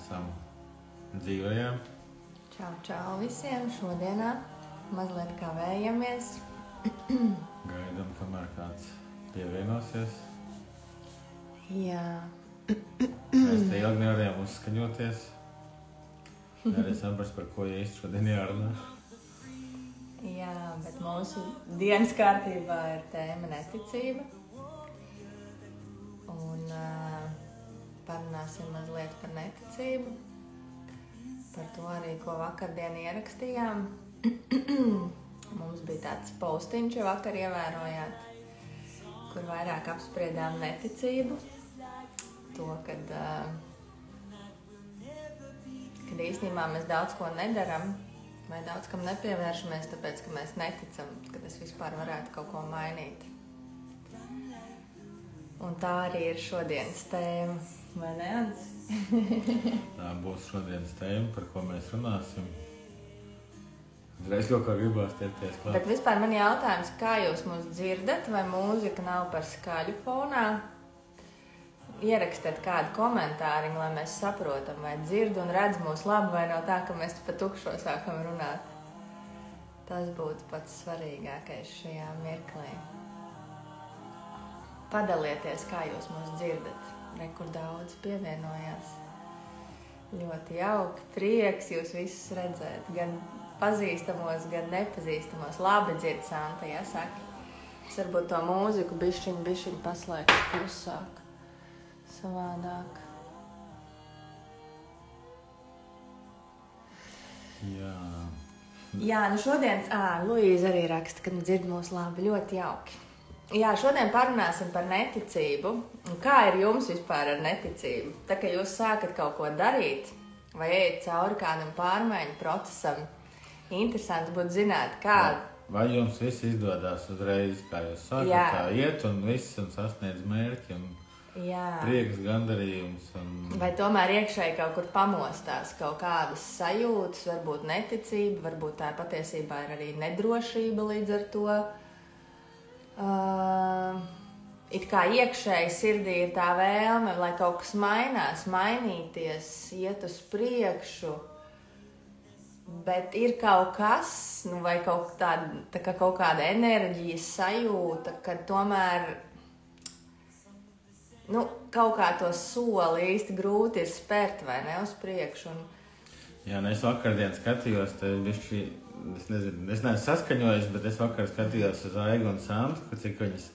esam dzīvajā. Čau visiem! Šodienā mazliet kavējamies. Gaidām, kamēr kāds pievienosies. Jā. Mēs te ilgi nevarējām uzskaņoties. Arī saprast, par ko īsti šodien jārunā. Jā, bet mūsu dienas kārtībā ir tēma neticība. Un parunāsim mazliet par neticību. Par to arī, ko vakardien ierakstījām. Mums bija tāds postiņš, jo vakar ievērojāt, kur vairāk apspriedām neticību. To, kad īstenībā mēs daudz ko nedaram vai daudz kam nepievēršamies, tāpēc, ka mēs neticam, ka tas vispār varētu kaut ko mainīt. Un tā arī ir šodienas tēma, vai ne, Ants? Tā būs šodienas tēma, par ko mēs runāsim. Reiz kaut kā gribās ķerties klāt. Bet vispār man jautājums, kā jūs mūs dzirdat, vai mūzika nav par skaļu fonā? Ierakstiet kādu komentāriņu, lai mēs saprotam, vai dzird un redz mūs labi, vai nav tā, ka mēs pa tukšo sākam runāt. Tas būtu pats svarīgākais šajā mirklī. Padalieties, kā jūs mūs dzirdat. Rekur daudz pievienojās. Ļoti jauki, prieks jūs visus redzēt. Gan pazīstamos, gan nepazīstamos. Labi dzird, Santa, ja saki. Es varbūt to mūziku bišķiņ paslēgšu klusāk. Savādāk. Jā, nu šodien, Luīza arī raksta, ka dzird mūs labi, ļoti jauki. Jā, šodien parunāsim par neticību. Kā ir jums vispār ar neticību? Tā, ka jūs sākat kaut ko darīt vai ejat cauri kādam pārmaiņu procesam, interesanti būtu zināt, kā... Vai jums viss izdodās uzreiz, kā jūs sākat, kā iet un viss un sasniedz mērķi un... Jā. Prieks, gandarījums. Vai tomēr iekšēji kaut kur pamostās kaut kādas sajūtas, varbūt neticība, varbūt tā patiesībā ir arī nedrošība līdz ar to. It kā iekšēji sirdī ir tā vēlme, lai kaut kas mainās, mainīties, iet uz priekšu. Bet ir kaut kas, vai kaut kāda enerģijas sajūta, ka tomēr... kaut kā to soli īsti grūti ir spērt vai ne uz priekšu. Jā, es vakardien skatījos, es neesmu saskaņojis, bet es vakar skatījos uz Aigu un Santu, cik viņas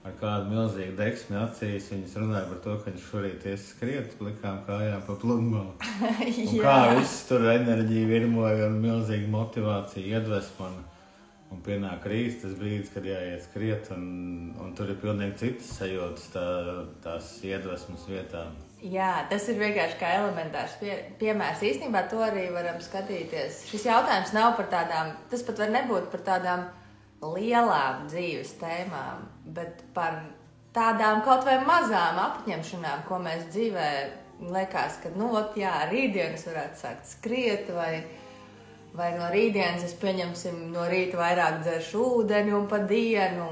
ar kādu milzīgu deksmi acīs, viņas runāja par to, ka viņas šorīt skriet plikām kājām pa pludmali. Un kā viss tur enerģija virmoja un milzīga motivācija, iedvesma. Un pienāk rīts tas brīdis, kad jāiet skriet, un tur ir pilnīgi citas sajūtas tās iedvesmas vietā. Jā, tas ir vienkārši kā elementārs piemērs. Īstenībā to arī varam skatīties. Šis jautājums nav par tādām, tas pat var nebūt par tādām lielām dzīves tēmām, bet par tādām kaut vai mazām apņemšanām, ko mēs dzīvē liekas, ka, rītdien es varētu sākt skriet vai no rītdienas es pieņemsim no rīta vairāk dzeršu ūdeni un pa dienu.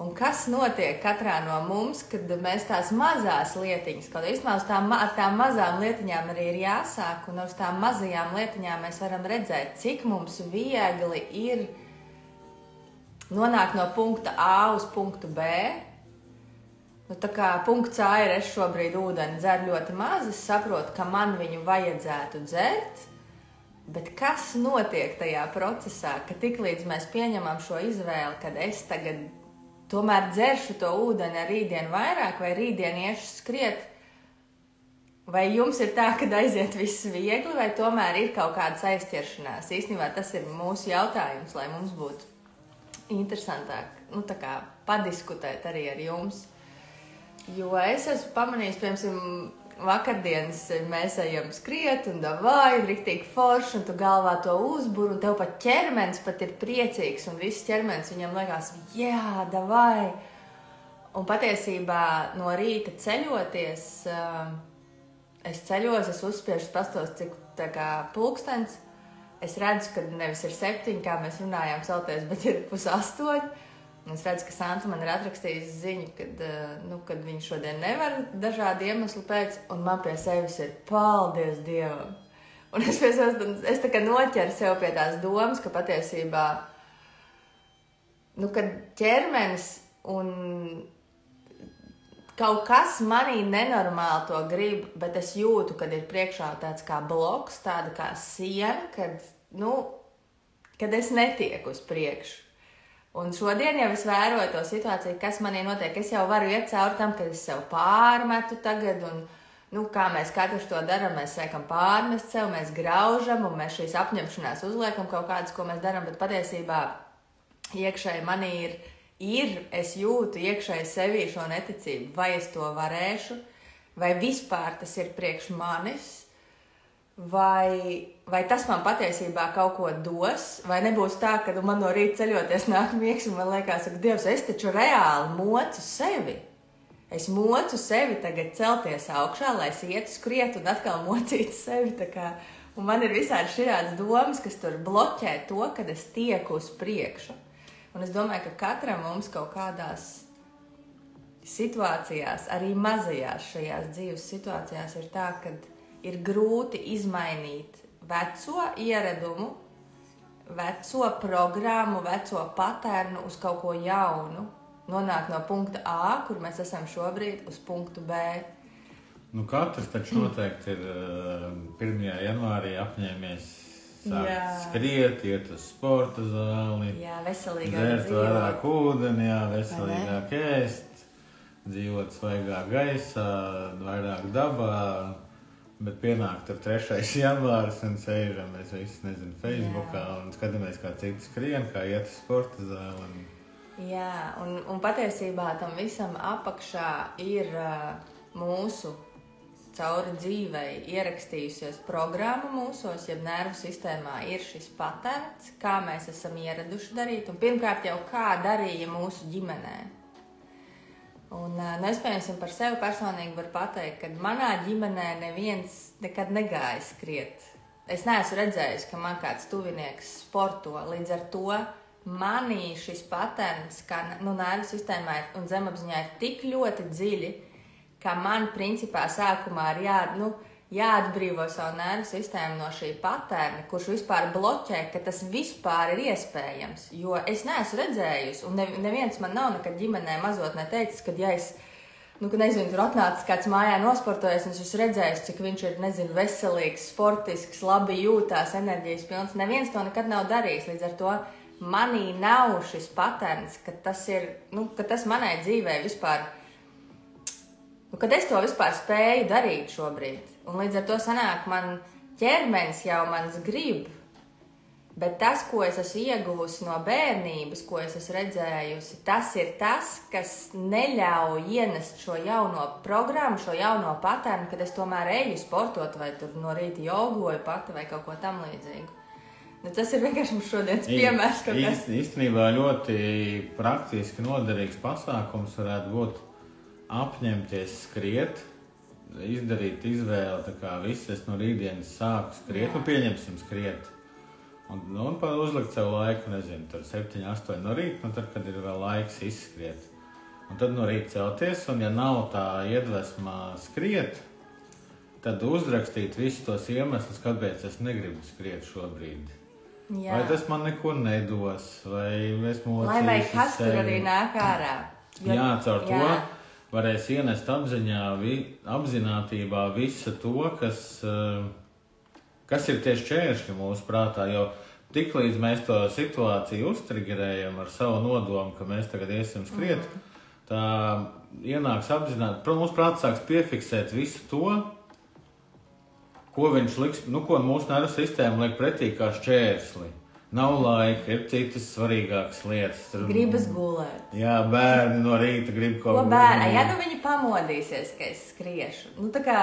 Un kas notiek katrā no mums, kad mēs tās mazās lietiņas, kaut īstenībā ar tām mazām lietiņām arī ir jāsāk, un uz tām mazajām lietiņām mēs varam redzēt, cik mums viegli ir nonākt no punkta A uz punktu B. Tā kā punkts A ir, es šobrīd ūdeni dzeru ļoti maz, es saprotu, ka man viņu vajadzētu dzert. Bet kas notiek tajā procesā, ka tiklīdz mēs pieņemam šo izvēli, kad es tagad tomēr dzeršu to ūdeni ar rītdienu vairāk vai rītdien iešu skriet? Vai jums ir tā, ka aiziet viss viegli vai tomēr ir kaut kādas aizķeršanās? Īstenībā tas ir mūsu jautājums, lai mums būtu interesantāk padiskutēt arī ar jums. Jo es esmu pamanījis, piemēram, vakardienas mēs ejam skriet un davai, riktīgi forši, un tu galvā to uzbur, un tev pat ķermenis pat ir priecīgs, un viss ķermenis viņam liekas, jā, davai. Un patiesībā no rīta ceļoties, es uzspiežu pastos, cik pulkstens, es redzu, ka nevis ir 7, kā mēs runājām celties, bet ir 7:30, Es redzu, ka Santa man ir atrakstījusi ziņu, kad viņš šodien nevar dažādu iemeslu pēc, un man pie sevis ir paldies Dievam. Un es tā kā noķeru sev pie tās domas, ka patiesībā, kad ķermenis un kaut kas manī nenormāli to grib, bet es jūtu, kad ir priekšā tāds kā bloks, tāda kā siena, kad es netieku uz priekšu. Un šodien jau es vēroju to situāciju, kas manī notiek. Es jau varu iet cauri tam, kad es sev pārmetu tagad, un kā mēs katrs to darām, mēs sākam pārmest sev, mēs graužam, un mēs šīs apņemšanās uzliekam kaut kādas, ko mēs darām, bet patiesībā iekšēji manī es jūtu iekšēji sevī šo neticību, vai es to varēšu, vai vispār tas ir priekš manis, vai tas man patiesībā kaut ko dos, vai nebūs tā, ka man no rīta ceļoties nāk miegs un man liekas, ka Dievs, es taču reāli mocu sevi. Es mocu sevi tagad celties augšā, lai es ietu skriet un atkal mocītu sevi. Un man ir visādi šajās domas, kas tur bloķē to, kad es tieku uz priekšu. Un es domāju, ka katram mums kaut kādās situācijās, arī mazajās šajās dzīves situācijās ir tā, ka ir grūti izmainīt veco ieradumu, veco programmu, veco patērnu uz kaut ko jaunu. Nonākt no punkta A, kur mēs esam šobrīd, uz punktu B. Katrs taču noteikti ir 1. janvārī apņēmies sākt skriet, iet uz sporta zāli, dzert vairāk ūdeni, veselīgāk ēst, dzīvot svaigā gaisā, vairāk dabā. Bet pienāk tur 3. janvāris un sēžam, mēs visi, Facebookā un skatāmies, kā citi skrien, kā iet uz sporta zāli. Jā, un patiesībā tam visam apakšā ir mūsu cauri dzīvei ierakstījusies programma mūsos, jeb nervu sistēmā ir šis patērns, kā mēs esam ieraduši darīt, un pirmkārt jau kā darīja mūsu ģimenē. Un es, piemēram, par sevi personīgi varu pateikt, ka manā ģimenē neviens nekad negāja skriet. Es neesmu redzējis, ka man kāds tuvinieks sporto, līdz ar to manī šis patērns, kā nervu sistēmā un zemapziņā ir tik ļoti dziļi, ka man principā sākumā ir jāatbrīvo savu nervu sistēmu no šī patērna, kurš vispār bloķē, ka tas vispār ir iespējams. Jo es neesmu redzējusi, un neviens man nav nekad ģimenē mazotnē teicis, ka ja es, tur atnācis kāds mājā nosportojies, un es esmu redzējis, cik viņš ir, veselīgs, sportisks, labi jūtās, enerģijas pilns. Neviens to nekad nav darījis, līdz ar to manī nav šis patērns, ka tas ir, ka tas manai dzīvē vispār, kad es to vispār spēju darīt šobrīd. Un līdz ar to sanāk, man ķermenis jau mans grib, bet tas, ko es esmu ieguvusi no bērnības, ko es esmu redzējusi, tas ir tas, kas neļauj ienest šo jauno programmu, šo jauno patērnu, kad es tomēr eju sportot vai tur no rīta jogoju pati vai kaut ko tam līdzīgu. Tas ir vienkārši mums šodienas piemērs. Īstenībā ļoti praktiski noderīgs pasākums varētu būt apņemties skriet, izdarīt izvēli, tā kā viss, es no rītdienas sāku skriet, un pieņemsim skriet. Un uzlikt sev laiku, tur 7, 8 no rīta, tad, kad ir vēl laiks izskriet. Un tad no rīta celties, un ja nav tā iedvesma skriet, tad uzrakstīt visus tos iemeslus, kāpēc es negribu skriet šobrīd. Jā. Vai tas man neko nedos, vai es mocīšu sevi. Vai kas tur arī nāk ārā. Jā, caur to varēs ienest apzinātībā visu to, kas ir tieši šķēršļi mūsu prātā, jo tiklīdz mēs to situāciju uztrigerējam ar savu nodomu, ka mēs tagad iesim skriet, tā ienāks apzināti, mūsu prāts sāks piefiksēt visu to, ko viņš liks, ko mūsu nervu sistēma liek pretī kā šķērsli. Nav laika, ir citas svarīgākas lietas. Gribas gulēt. Jā, bērni no rīta grib kaut ko. Ko bērni? Ja viņi pamodīsies, ka es skriešu. Tā kā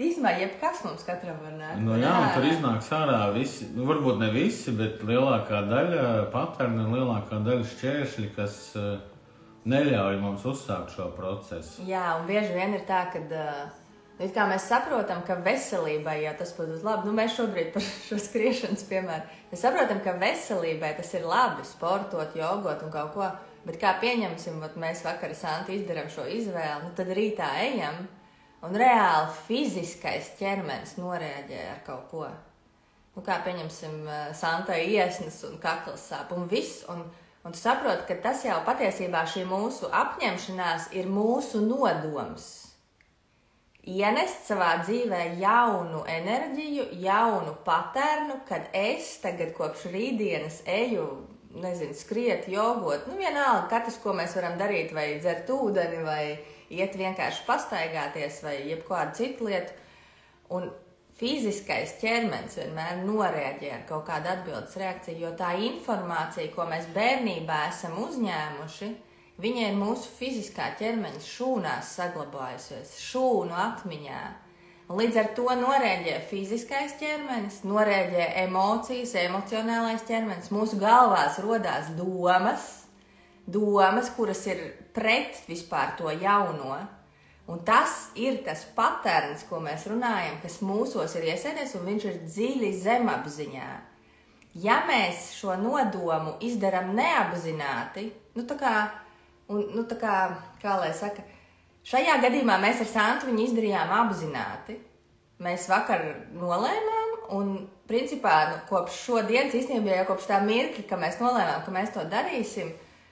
īstenībā jebkas mums katram var nākt. Jā, un tur iznāks ārā visi, varbūt ne visi, bet lielākā daļa patērni un lielākā daļa šķēršļi, kas neļauj mums uzsākt šo procesu. Jā, un bieži vien ir tā, ka mēs saprotam, ka veselībai, ja tas būtu labi, mēs šobrīd par šo skriešanas piemēru, mēs saprotam, ka veselībai tas ir labi sportot, jogot un kaut ko, Bet kā pieņemsim, mēs vakar Santu izdaram šo izvēli, nu tad rītā ejam, un reāli fiziskais ķermenis noreaģē ar kaut ko. Nu, kā pieņemsim, Santai iesnas un kakls sāp un viss, un tu saproti, ka tas jau patiesībā šī mūsu apņemšanās ir mūsu nodoms. Ienest savā dzīvē jaunu enerģiju, jaunu paternu, kad es tagad kopš rītdienas eju, nezinu, skriet, jogot, nu vienalga, katrs, ko mēs varam darīt, vai dzert ūdeni, vai iet vienkārši pastaigāties, vai jebkādu citu lietu, un fiziskais ķermenis vienmēr noreaģē ar kaut kādu atbildes reakciju, jo tā informācija, ko mēs bērnībā esam uzņēmuši, viņa ir mūsu fiziskā ķermeņa šūnās saglabājusies, šūnu atmiņā. Un līdz ar to noreaģē fiziskais ķermenis, noreaģē emocijas, emocionālais ķermenis. Mūsu galvās rodās domas, kuras ir pret vispār to jauno. Un tas ir tas paterns, ko mēs runājam, kas mūsos ir iesēdies, un viņš ir dziļi zemapziņā. Ja mēs šo nodomu izdaram neapzināti, kā lai saka, šajā gadījumā mēs ar Santu viņu izdarījām apzināti. Mēs vakar nolēmām, un principā kopš šodienas, īstenībā jau kopš tā mirkļa, ka mēs nolēmām, ka mēs to darīsim,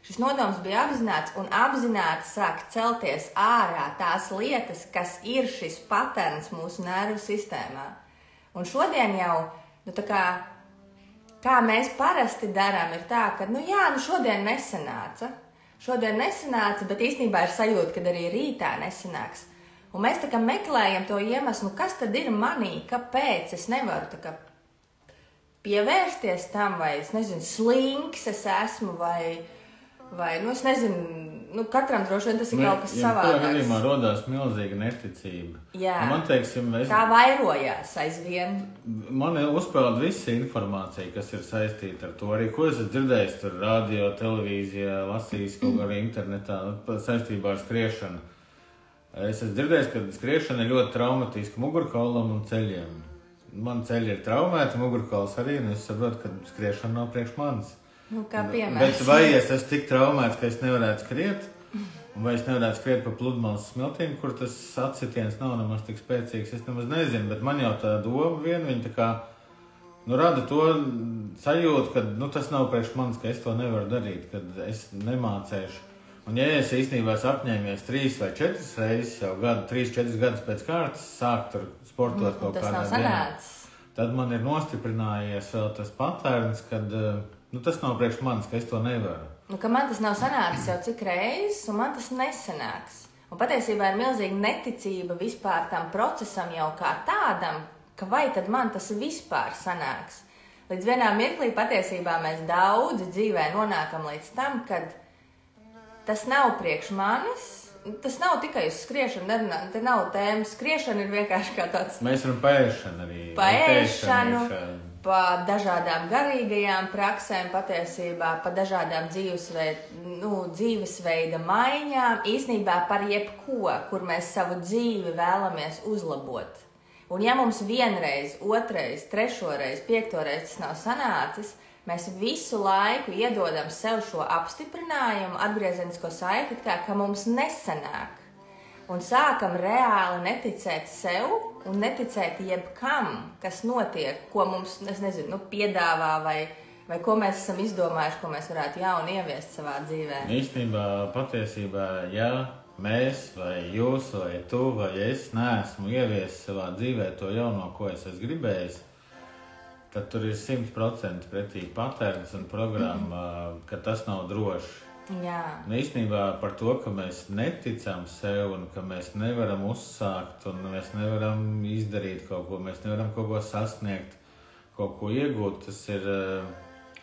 šis nodoms bija apzināts, un apzināti sāk celties ārā tās lietas, kas ir šis paterns mūsu nervu sistēmā. Un šodien jau, kā mēs parasti darām, ir tā, ka, šodien nesanāca, bet īstenībā ir sajūta, ka arī rītā nesanāks. Un mēs tā kā meklējam to iemeslu, kas tad ir manī, kāpēc es nevaru pievērsties tam, vai es nezinu, slinks es esmu, vai es nezinu, katram droši vien tas ir kaut kas savādāks. Tajā gadījumā rodās milzīga neticība. Jā, man teiksim, tā vairojās aizvien. Man uzpeld visa informācija, kas ir saistīta ar to, arī ko es esmu dzirdējis tur radio, televīzijā, lasījis kaut arī internetā, saistībā ar skriešanu. Es esmu dzirdējis, ka skriešana ir ļoti traumatiska mugurkaulam un ceļiem. Man ceļi ir traumēti, mugurkauls arī, un es saprotu, ka skriešana nav priekš manis. Kā piemērs. Bet vai es esmu tik traumēts, ka es nevarētu skriet, vai es nevarētu skriet pa pludmales smiltīm, kur tas atsitiens nav nemaz tik spēcīgs, es nemaz nezinu, bet man jau tā doma viņa tā kā, rada to sajūtu, ka, tas nav priekš manis, ka es to nevaru darīt, kad es nemācēšu. Un ja es īstenībā apņēmies 3 vai 4 reizes jau 3-4 gadus pēc kārtas sākt tur sportot kaut kādā dienā, tad man ir nostiprinājies vēl tas patērns, kad tas nav priekš manis, ka es to nevaru. Ka man tas nav sanācis jau cik reizes, un man tas nesanāks. Un patiesībā ir milzīga neticība vispār tam procesam jau kā tādam, ka vai tad man tas vispār sanāks. Līdz vienā mirklī patiesībā mēs daudzi dzīvē nonākam līdz tam, kad tas nav priekš manis. Tas nav tikai uz skriešanu, te nav tēmas. Skriešana ir vienkārši kā tāds... Mēs varam paēšanu arī. Paēšanu, pa dažādām garīgajām praksēm patiesībā, pa dažādām dzīvesveida maiņām, īsnībā par jebko, kur mēs savu dzīvi vēlamies uzlabot. Un ja mums 1 reizi, 2 reizi, 3 reizi, 5 reizi tas nav sanācis, mēs visu laiku iedodam sev šo apstiprinājumu, atgriezenisko saiti, ka mums nesanāk. Un sākam reāli neticēt sev un neticēt jebkam, kas notiek, ko mums, piedāvā vai ko mēs esam izdomājuši, ko mēs varētu jaunu ieviest savā dzīvē. Īstenībā, patiesībā, ja mēs vai jūs vai tu vai es neesmu ieviesis savā dzīvē to jauno, ko es esmu gribējis, tad tur ir 100% pretī patērns un programma, ka tas nav droši. Jā. Īstenībā par to, ka mēs neticam sev un ka mēs nevaram uzsākt un mēs nevaram izdarīt kaut ko, mēs nevaram kaut ko sasniegt, kaut ko iegūt, tas ir,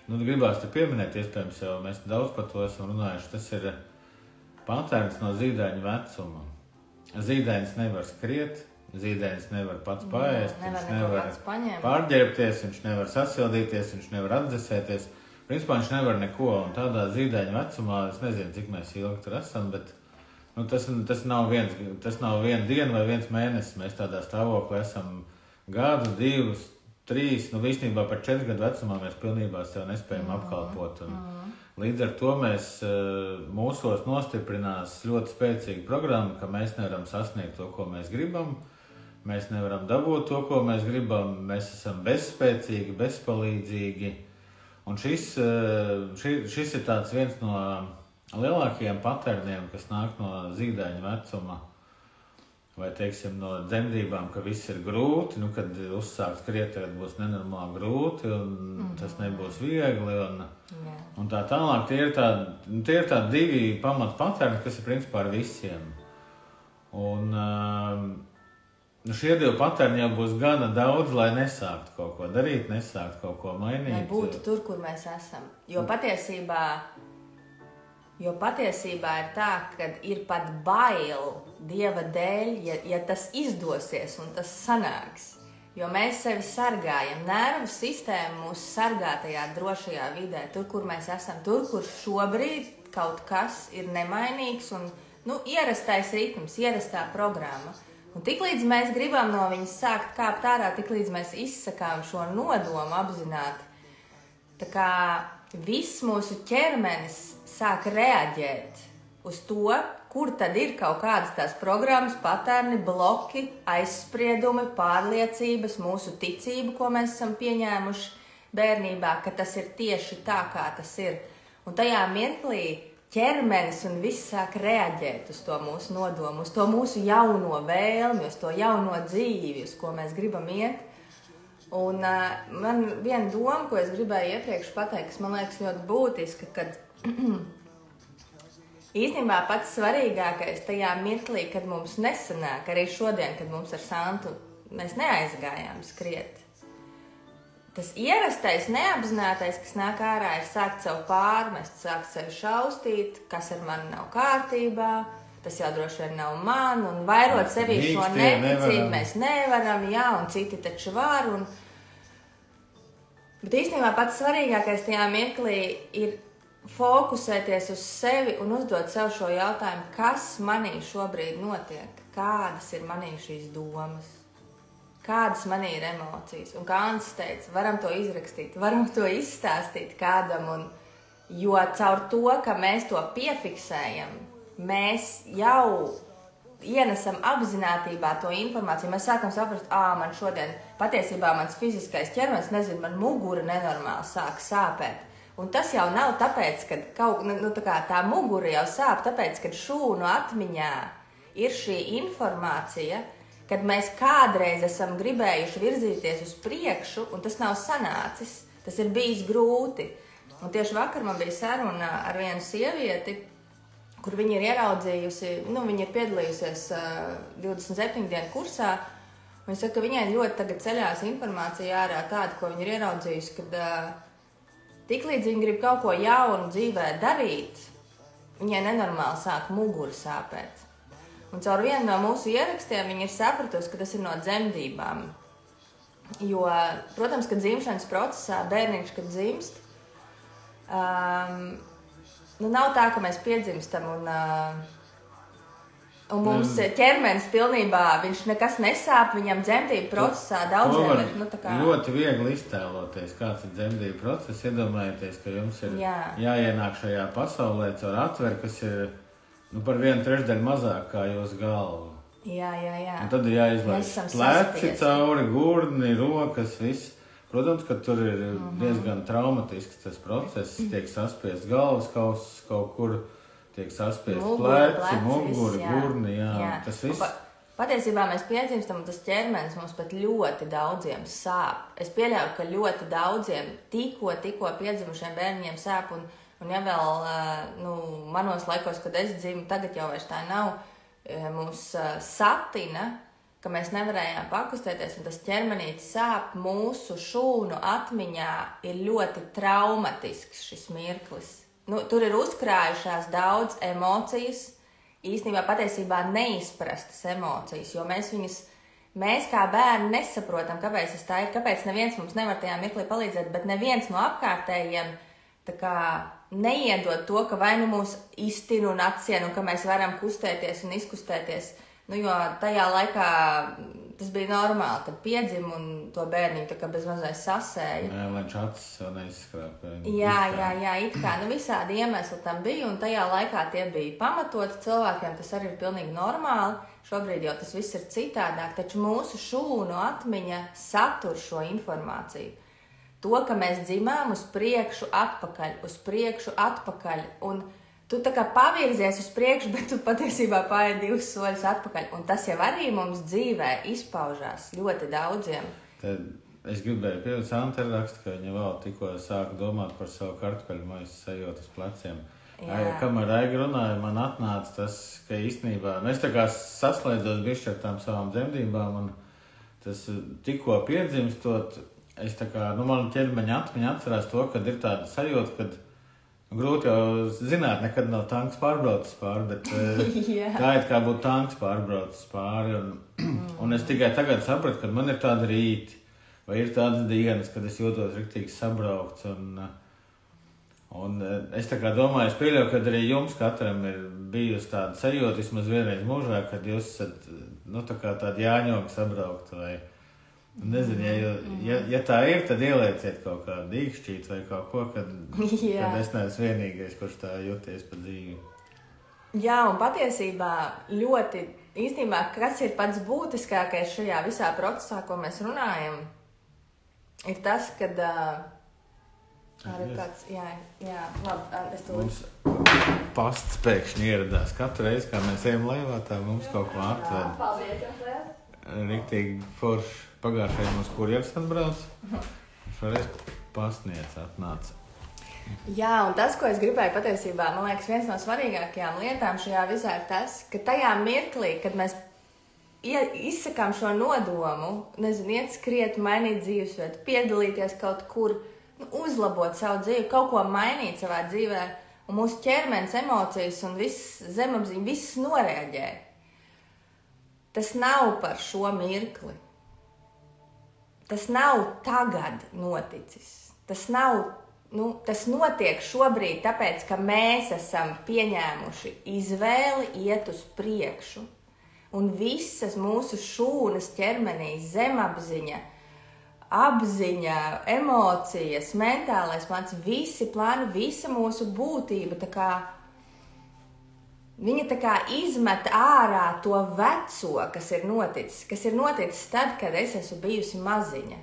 gribās te pieminēt, iespējams jau mēs daudz par to esam runājuši, tas ir patērns no zīdaiņa vecuma. Zīdainis nevar skriet, zīdainis nevar pats paēst, viņš nevar pārģērbties, viņš nevar sasildīties, viņš nevar atdzesēties. Principā viņš nevar neko, un tādā zīdaiņa vecumā, es nezinu, cik mēs ilgi tur esam, bet tas nav viena diena vai 1 mēnesis. Mēs tādā stāvoklī esam gadu, 2, 3, īstenībā par 4 gadu vecumā mēs pilnībā sev nespējam apkalpot. Līdz ar to mūsos nostiprinās ļoti spēcīga programma, ka mēs nevaram sasniegt to, ko mēs gribam. Mēs nevaram dabūt to, ko mēs gribam. Mēs esam bezspēcīgi, bezpalīdzīgi. Un šis ir tāds viens no lielākajiem patērniem, kas nāk no zīdaiņa vecuma. Vai, teiksim, no dzemdībām, ka viss ir grūti, kad uzsākt skriet, tagad būs nenormāli grūti, un tas nebūs viegli, un tā tālāk. Tie ir tādi 2 pamat patērni, kas ir principā ar visiem. Un šie 2 patērni jau būs gana daudz, lai nesāktu kaut ko darīt, nesāktu kaut ko mainīt. Lai būtu tur, kur mēs esam. Jo patiesībā ir tā, ka ir pat bail Dieva dēļ, ja tas izdosies un tas sanāks. Jo mēs sevi sargājam. Nervu sistēma mūs sargā tajā drošajā vidē, tur, kur mēs esam, tur, kur šobrīd kaut kas ir nemainīgs un ierastais ritms, ierastā programma. Un tiklīdz mēs gribam no viņas sākt kāpt ārā, tiklīdz mēs izsakām šo nodomu apzināti, tā kā viss mūsu ķermenis sāk reaģēt uz to, kur tad ir kaut kādas tās programmas, patērni, bloki, aizspriedumi, pārliecības, mūsu ticība, ko mēs esam pieņēmuši bērnībā, ka tas ir tieši tā, kā tas ir. Un tajā mirklī ķermenis un viss sāk reaģēt uz to mūsu nodomu, uz to mūsu jauno vēlmi, uz to jauno dzīvi, uz ko mēs gribam iet. Un man viena doma, ko es gribēju iepriekš pateikt, kas man liekas ļoti būtiska, kad īstenībā pats svarīgākais tajā mirklī, kad mums nesanāk, arī šodien, kad mums ar Santu mēs neaizgājām skriet. Tas ierastais, neapzinātais, kas nāk ārā, ir sākt sev pārmest, sākt sev šaustīt, kas ar mani nav kārtībā, tas jau droši vien nav man, un vairot sevī šo neticību mēs nevaram, un citi taču var. Bet īstenībā pats svarīgākais tajā mirklī ir fokusēties uz sevi un uzdot sev šo jautājumu, kas manī šobrīd notiek, kādas ir manī šīs domas, kādas manī ir emocijas. Un kā Ants teica, varam to izrakstīt, varam to izstāstīt kādam, jo caur to, ka mēs to piefiksējam, mēs jau ienesam apzinātībā to informāciju. Mēs sākam saprast, man šodien patiesībā mans fiziskais ķermenis, nezinu, man mugura nenormāli sāk sāpēt. Un tas jau nav tāpēc, ka tā mugura jau sāp, tāpēc, ka šūnu atmiņā ir šī informācija, kad mēs kādreiz esam gribējuši virzīties uz priekšu, un tas nav sanācis, tas ir bijis grūti. Un tieši vakar man bija saruna ar vienu sievieti, kur viņa ir ieraudzījusi, viņa ir piedalījusies 27 dienu kursā, un viņa saka, ka viņai ļoti tagad ceļās informācija ārā tāda, ko viņa ir ieraudzījusi, kad tiklīdz viņa grib kaut ko jaunu dzīvē darīt, viņai nenormāli sāk mugura sāpēt. Un caur vienu no mūsu ierakstiem viņa ir sapratusi, ka tas ir no dzemdībām. Jo, protams, kad dzimšanas procesā bērniņš, kad dzimst, nav tā, ka mēs piedzimstam un mums ķermenis pilnībā, viņš nekas nesāp, viņam dzemdību procesā daudziem ir, ļoti viegli iztēloties, kāds ir dzemdību process. Iedomājieties, ka jums ir jāienāk šajā pasaulē caur atveru, kas ir par 1/3 mazāk kā jūsu galva. Jā. Un tad ir jāizlaiž pleci cauri, gurni, rokas, viss. Protams, ka tur ir diezgan traumatisks tas process, tiek saspiests galvas kauss kaut kur, tiek saspiest pleci, muguri, gurni, tas viss. Patiesībā mēs piedzimstam, un tas ķermenis mums pat ļoti daudziem sāp. Es pieļauju, ka ļoti daudziem tikko piedzimušiem bērniņiem sāp, un ja vēl manos laikos, kad es dzimu, tagad jau vairs tā nav, mums satina, ka mēs nevarējām pakustēties, un tas ķermenītis sāp mūsu šūnu atmiņā, ir ļoti traumatisks šis mirklis. Tur ir uzkrājušās daudz emocijas, īstenībā patiesībā neizprastas emocijas, jo mēs kā bērni nesaprotam, kāpēc tas tā ir, kāpēc neviens mums nevar tajā mirklī palīdzēt, bet neviens no apkārtējiem neiedod to, ka vai mūs iztin un atsien, un ka mēs varam kustēties un izkustēties, jo tajā laikā tas bija normāli, kad piedzima un to bērniņu tā kā bez mazais sasēja. Jā, viņš acis jau neizskrāpa. Jā, it kā, visādi iemesli tam bija, un tajā laikā tie bija pamatoti cilvēkiem, tas arī ir pilnīgi normāli. Šobrīd jau tas viss ir citādāk, taču mūsu šūnu atmiņa satur šo informāciju. To, ka mēs dzimām uz priekšu, atpakaļ, un tu tā kā pavirzies uz priekšu, bet tu patiesībā paēdi 2 soļus atpakaļ. Un tas jau arī mums dzīvē izpaužās ļoti daudziem. Tad es gribēju pievienot Santa rakstu, ka viņa vēl tikko sāka domāt par savu kartupeļu maisu sajūtu uz pleciem. Kamēr Aiga runāja, man atnāca tas, ka īstenībā, es tā kā saslēdzos bišķi ar tām savām dzemdībām, un tas tikko piedzimstot, es tā kā, man ķermeņa atmiņa atcerās to, kad ir tāda sajūta, kad grūti jau zināt, nekad nav tanks pārbraucis pāri, bet tā ir kā būtu tanks pārbraucis pāri. Un es tikai tagad sapratu, ka man ir tāda rīti, vai ir tādas dienas, kad es jūtos riktīgi sabraukts. Un es tā kā domāju, es pieļauju, ka arī jums katram ir bijusi tāda sajūta, vismaz vienreiz mūžā, kad jūs esat tā kā tādi jāņoki sabraukt vai... Nezinu, ja tā ir, tad ielieciet kaut kādu dīkšķīt vai kaut ko, kad es neesmu vienīgais, kurš tā jūties pa dzīvi. Jā, un patiesībā ļoti, īstenībā, kas ir pats būtiskākais šajā visā procesā, ko mēs runājam, ir tas, kad arī kāds, labi, es to... Mums pasts pēkšņi ieradās. Katru reizi, kā mēs ejam laivā, tā mums kaut ko atved. Paldies, jums! Riktīgi forši. Pagājušajā mums kurjers atbrauc, šoreiz pastniec atnāca. Jā, un tas, ko es gribēju patiesībā, man liekas, viens no svarīgākajām lietām šajā visā ir tas, ka tajā mirklī, kad mēs izsakām šo nodomu, iet skriet, mainīt dzīvesvietu, piedalīties kaut kur, uzlabot savu dzīvi, kaut ko mainīt savā dzīvē, un mūsu ķermenis, emocijas un viss zemapziņa, viss noreaģē. Tas nav par šo mirkli. Tas nav tagad noticis. Tas notiek šobrīd, tāpēc, ka mēs esam pieņēmuši izvēli iet uz priekšu. Un visas mūsu šūnas ķermenī, zemapziņa, apziņa, emocijas, mentālais plāns, visi plāni, visa mūsu būtība, viņa tā kā izmet ārā to veco, kas ir noticis tad, kad es esmu bijusi maziņa.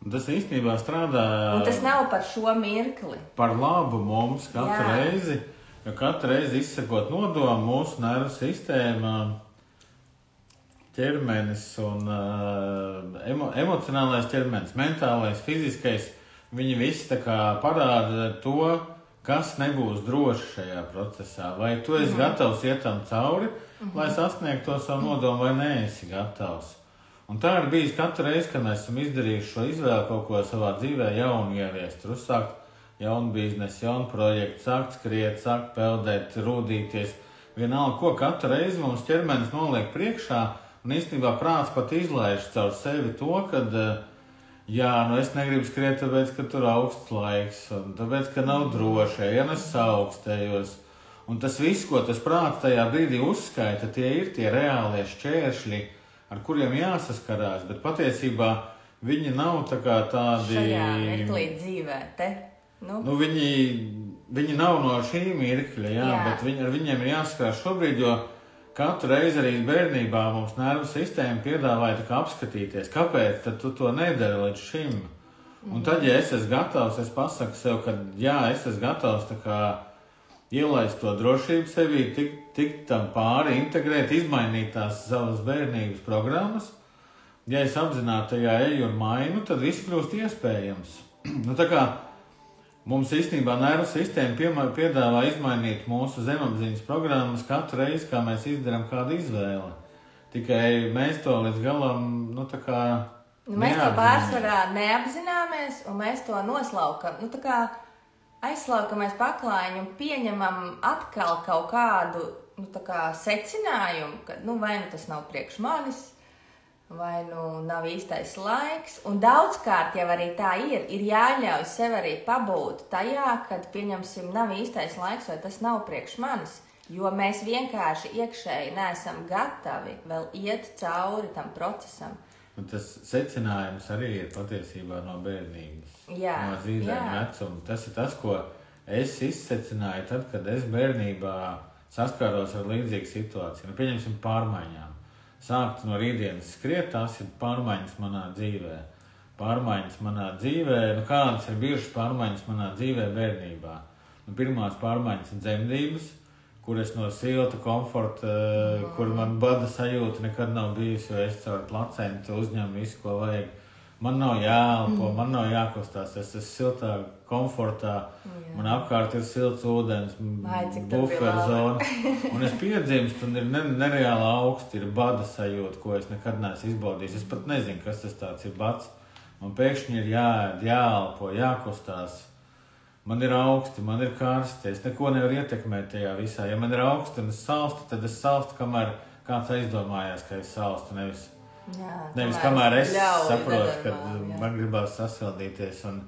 Tas īstenībā strādā... Un tas nav par šo mirkli. Par labu mums katru reizi, jo katru reizi izsakot nodomu mūsu nervu sistēmā, ķermenis un emocionālais ķermenis, mentālais, fiziskais, viņi visi tā kā parāda to, kas nebūs droši šajā procesā. Vai tu esi gatavs iet tam cauri, lai sasniegtu to savu nodomu, vai neesi gatavs. Un tā ir bijis katru reizi, kad mēs esam izdarījuši šo izvēli kaut ko savā dzīvē jaunu ieviest. Uzsākt jaunu biznesu, jaunu projektu, sākt skriet, sākt peldēt, rūdīties. Vienalga, ko katru reizi mums ķermenis noliek priekšā, un īstenībā prāts pat izlaiž caur sevi to, kad es negribu skriet, tāpēc, ka tur augsts laiks, un tāpēc, ka nav droši, es saaugstējos. Un tas viss, ko tas prāts tajā brīdī uzskaita, tie ir tie reālie šķēršļi, ar kuriem jāsaskarās, bet patiesībā viņi nav tā kā tādi... Šajā mirklī dzīvē, te? Viņi nav no šī mirkļa, bet ar viņiem ir jāsaskarās šobrīd, jo katru reizi arī bērnībā mums nervu sistēma piedāvāja apskatīties, kāpēc tad tu to nedari līdz šim. Un tad, ja es esmu gatavs, es pasaku sev, ka es esmu gatavs tā kā ielaist to drošību sevī, tikt tam pāri, integrēt, izmainīt tās savas bērnības programmas. Ja es apzināti tajā eju un mainu, tad viss kļūst iespējams. Tā kā mums īstenībā nervu sistēma piedāvā izmainīt mūsu zemapziņas programmas katru reizi, kā mēs izdarām kādu izvēli. Tikai mēs to līdz galam, mēs to pārsvarā neapzināmies, un mēs to noslaukam. Aizslaukamies paklājiņu un pieņemam atkal kaut kādu secinājumu, ka vai tas nav priekš manis, vai nav īstais laiks. Un daudzkārt jau arī tā ir jāļauj sev arī pabūt tajā, kad, pieņemsim, nav īstais laiks vai tas nav priekš manis, jo mēs vienkārši iekšēji neesam gatavi vēl iet cauri tam procesam. Un tas secinājums arī ir patiesībā no bērnības, no zīdaiņa vecuma. Tas ir tas, ko es izsecināju tad, kad es bērnībā saskāros ar līdzīgu situāciju. Nu, pieņemsim pārmaiņām. Sākt no rītdienas skriet, tās ir pārmaiņas manā dzīvē. Pārmaiņas manā dzīvē, kādas ir bijušas pārmaiņas manā dzīvē bērnībā? Pirmās pārmaiņas ir dzemdības, kur es no silta, komforta, kur man bada sajūta nekad nav bijusi, jo es caur placentu uzņemu visu, ko vajag. Man nav jāelpo, man nav jākustās, es esmu siltā, komfortā, man apkārt ir silts ūdens, buferzona, un es piedzimstu, un ir nereāli augsti, ir bada sajūta, ko es nekad neesmu izbaudījis. Es pat nezinu, kas tas tāds ir bads. Man pēkšņi ir jāēd, jāelpo, jākustās. Man ir augsti, man ir karsti, es neko nevaru ietekmēt tajā visā. Ja man ir augsti un es salstu, tad es salstu, kamēr kāds aizdomājās, ka es salstu, nevis kamēr es saprotu, ka man gribās sasildīties. Un,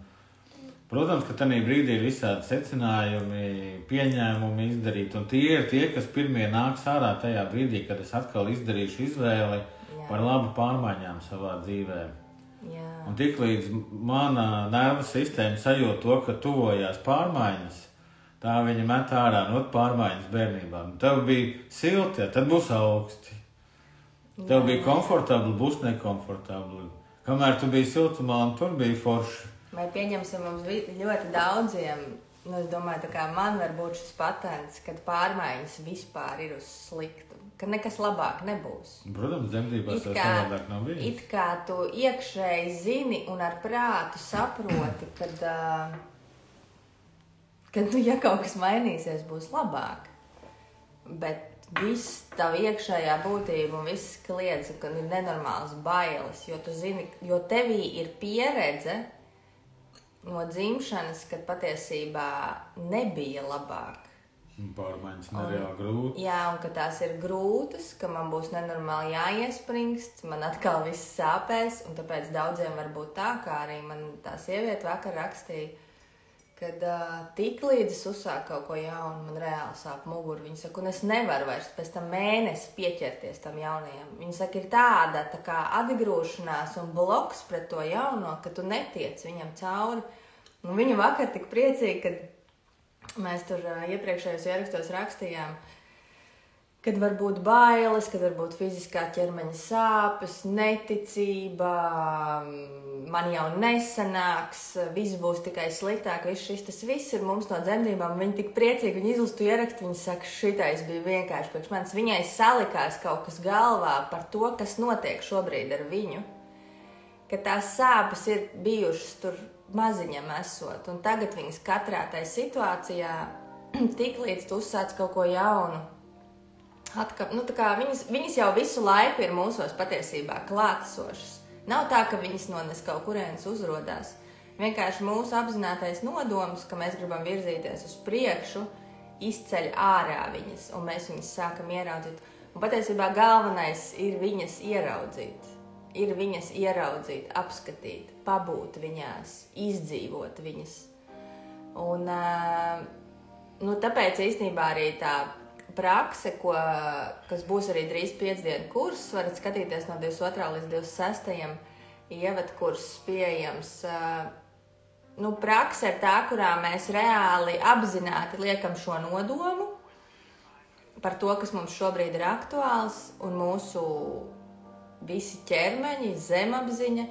protams, ka tajā brīdī ir visādi secinājumi, pieņēmumi izdarīt, un tie ir tie, kas pirmie nāks ārā tajā brīdī, kad es atkal izdarīšu izvēli par labu pārmaiņām savā dzīvē. Un tiklīdz mana nervu sistēma sajūt to, ka tuvojās pārmaiņas, tā viņa met ārā no pārmaiņas bērnībā. Tev bija silti, tad būs augsti. Tev bija komfortabli, būs nekomfortabli. Kamēr tu biji siltumā, un tur bija forši. Vai pieņemsim mums ļoti daudziem, es domāju, tā kā man var būt šis patents, kad pārmaiņas vispār ir uz sliktu. Ka nekas labāk nebūs. Protams, dzemdībās tas savādāk nav bijis. It kā tu iekšēji zini un ar prātu saproti, kad ja kaut kas mainīsies, būs labāk. Bet viss tavu iekšējā būtība un viss kliedz, ka ir nenormāls bailes, jo tu zini, jo tevī ir pieredze no dzimšanas, kad patiesībā nebija labāk. Pārmaiņas nereāli grūti. Jā, un ka tās ir grūtas, ka man būs nenormāli jāiespringst, man atkal viss sāpēs, un tāpēc daudziem var būt tā, kā arī man tā sieviete vakar rakstīja, kad tik līdz es uzsāku kaut ko jaunu, man reāli sāp muguru. Viņa saka, un es nevaru vairs pēc tam mēnesi pieķerties tam jaunajam. Viņa saka, ir tāda tā kā atgrūšanās un bloks pret to jauno, ka tu netiec viņam cauri. Un viņa vakar tik priecīga, kad mēs tur iepriekšējos ierakstos rakstījām, kad var būt bailes, kad var būt fiziskā ķermeņa sāpes, neticība, man jau nesanāks, viss būs tikai sliktāk, tas viss ir mums no dzemdībām. Viņa tik priecīgi, viņa izlastu ierakstu, viņa saka, šitais bija vienkārši priekš manis. Viņai salikās kaut kas galvā par to, kas notiek šobrīd ar viņu, ka tās sāpes ir bijušas tur maziņam esot, un tagad viņas katrā tai situācijā tik līdz tu uzsāc kaut ko jaunu. Tā kā viņas jau visu laiku ir mūsos patiesībā klātesošas. Nav tā, ka viņas no nes kaut kurienes uzrodās. Vienkārši mūsu apzinātais nodoms, ka mēs gribam virzīties uz priekšu, izceļ ārā viņas, un mēs viņas sākam ieraudzīt. Un patiesībā galvenais ir viņas ieraudzīt. Ir viņas ieraudzīt, apskatīt, pabūt viņās, izdzīvot viņas. Un tāpēc īstenībā arī tā prakse, kas būs arī drīz 5 dienu kurs, varat skatīties no 22. līdz 26. ievadkurs pieejams. Prakse ir tā, kurā mēs reāli apzināti liekam šo nodomu par to, kas mums šobrīd ir aktuāls, un mūsu visi ķermeņi, zemapziņa,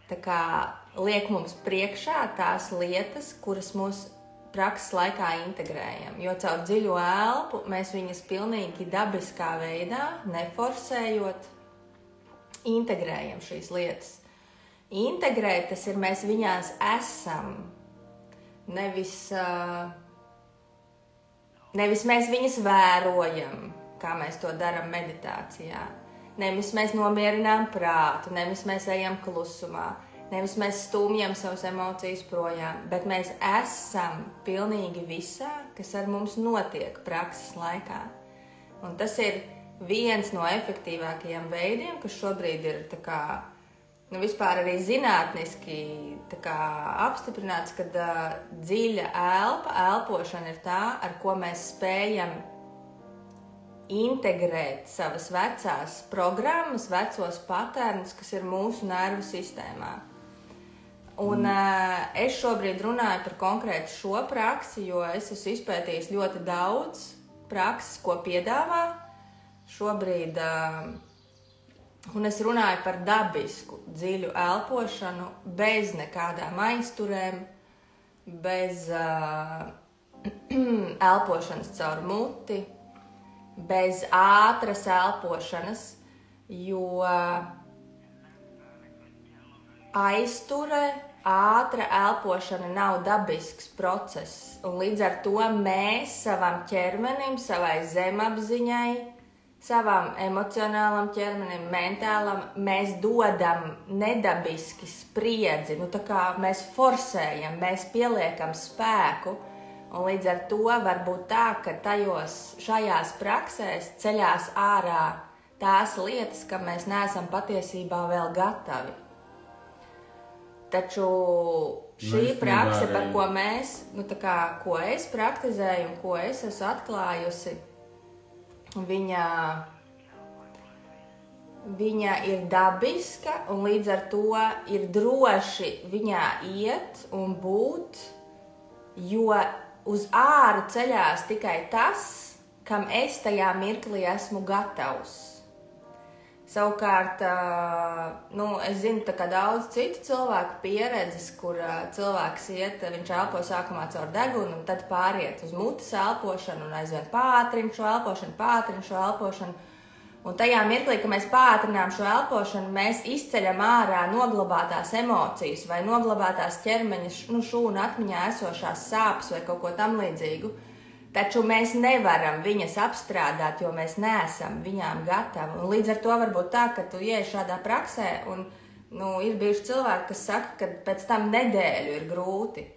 tā kā liek mums priekšā tās lietas, kuras mūsu prakses laikā integrējam. Jo caur dziļo elpu mēs viņas pilnīgi dabiskā veidā, neforsējot, integrējam šīs lietas. Integrēt, tas ir mēs viņās esam, nevis mēs viņas vērojam, kā mēs to darām meditācijā. Nevis mēs nomierinām prātu, nevis mēs ejam klusumā, nevis mēs stumjam savas emocijas projām, bet mēs esam pilnīgi visā, kas ar mums notiek prakses laikā. Un tas ir viens no efektīvākajiem veidiem, kas šobrīd ir tā kā, vispār arī zinātniski tā kā apstiprināts, ka elpošana ir tā, ar ko mēs spējam integrēt savas vecās programmas, vecos patērnus, kas ir mūsu nervu sistēmā. Un es šobrīd runāju par konkrētu šo praksi, jo es esmu izpētījis ļoti daudz prakses, ko piedāvā šobrīd. Un es runāju par dabisku, dziļu elpošanu, bez nekādām aizturēm, bez elpošanas caur muti, bez ātras elpošanas, jo aizture, ātra elpošana nav dabisks process. Un līdz ar to mēs savam ķermenim, savai zemapziņai, savam emocionālam ķermenim, mentālam, mēs dodam nedabiski spriedzi. Tā kā mēs forsējam, mēs pieliekam spēku. Un līdz ar to var būt tā, ka šajās praksēs ceļās ārā tās lietas, ka mēs neesam patiesībā vēl gatavi. Taču šī prakse, par ko mēs, ko es praktizēju un ko es esmu atklājusi, viņa ir dabiska un līdz ar to ir droši viņā iet un būt, jo uz āru ceļās tikai tas, kam es tajā mirklī esmu gatavs. Savukārt, es zinu daudz citu cilvēku pieredzes, kur cilvēks viņš elpo sākumā caur degunu un tad pāriet uz mutes elpošanu un aizvien pātrina šo elpošanu. Un tajā mirklī, ka mēs pātrinām šo elpošanu, mēs izceļam ārā noglabātās emocijas vai noglabātās ķermeņa šūnu atmiņā esošās sāpes vai kaut ko tam līdzīgu. Taču mēs nevaram viņas apstrādāt, jo mēs neesam viņām gatavi. Un līdz ar to var būt tā, ka tu ieej šādā praksē un ir bijuši cilvēki, kas saka, ka pēc tam nedēļu ir grūti.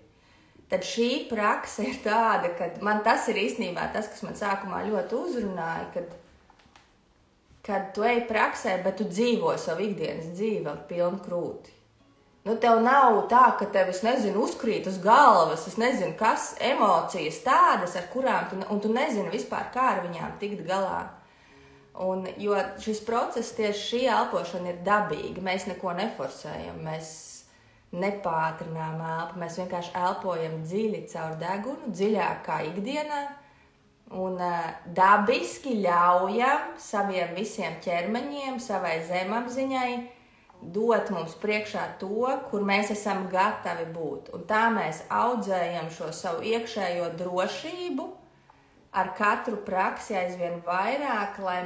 Tad šī prakse ir tāda, ka man tas ir īstenībā tas, kas man sākumā ļoti uzrunāja, kad tu ej praksē, bet tu dzīvo savu ikdienas dzīvi ar pilnu krūti. Tev nav tā, ka tev, uzkrīt uz galvas, kas emocijas tādas, ar kurām un tu nezini vispār, kā ar viņām tikt galā. Jo šis process, tieši šī elpošana ir dabīga, mēs neko neforsējam, mēs nepātrinām elpu, mēs vienkārši elpojam dziļi caur degunu, dziļāk kā ikdienā, un dabiski ļaujam saviem visiem ķermeņiem, savai zemapziņai, dot mums priekšā to, kur mēs esam gatavi būt. Un tā mēs audzējam šo savu iekšējo drošību ar katru praksi aizvien vairāk, lai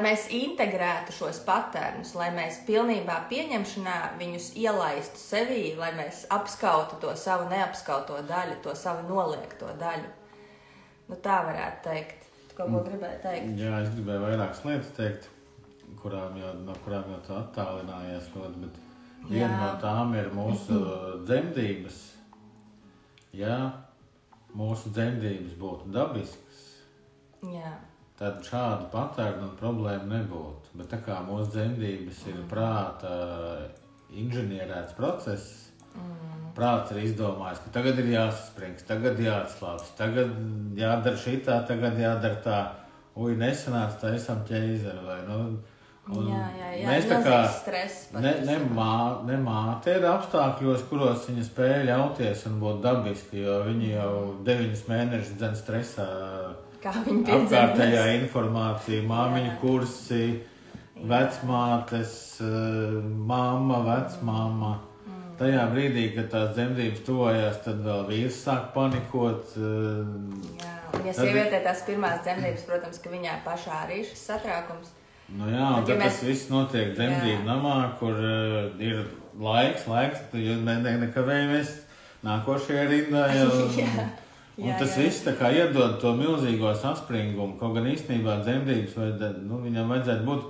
mēs integrētu šos patērnus, lai mēs pilnībā pieņemšanā viņus ielaistu sevī, lai mēs apskautu to savu neapskauto daļu, to savu noliekto daļu. Tā varētu teikt. Tu kaut ko gribēji teikt? Jā, es gribēju vairākas lietas teikt, no kurām jau tā attālinājās ļoti, bet viena no tām ir mūsu dzemdības. Ja mūsu dzemdības būtu dabiskas, tad šādu patērnu un problēmu nebūtu. Bet tā kā mūsu dzemdības ir prāta inženierēts process, prāts ir izdomājis, ka tagad ir jāsaspringst, tagad jāatslāps, tagad jādara šitā, tagad jādara tā, nesanāca taisam ķeizeru vai mēs tā kā ne māte ir apstākļos, kuros viņa spēja ļauties un būt dabiski, jo viņi jau 9 mēnešus dzen stresā apkārtējā informācija, māmiņu kursi, vecmātes, mamma, vecmāma. Tajā brīdī, kad tās dzemdības tuvojās, tad vēl vīrs sāk panikot. Un ja sievietē tās pirmās dzemdības, protams, ka viņā pašā arī šis satraukums. Un tad tas viss notiek dzemdību namā, kur ir laiks, jo nekavējamies nākošajā rindā. Un tas viss tā kā iedod to milzīgo saspringumu, kaut gan īstenībā dzemdības viņam vajadzētu būt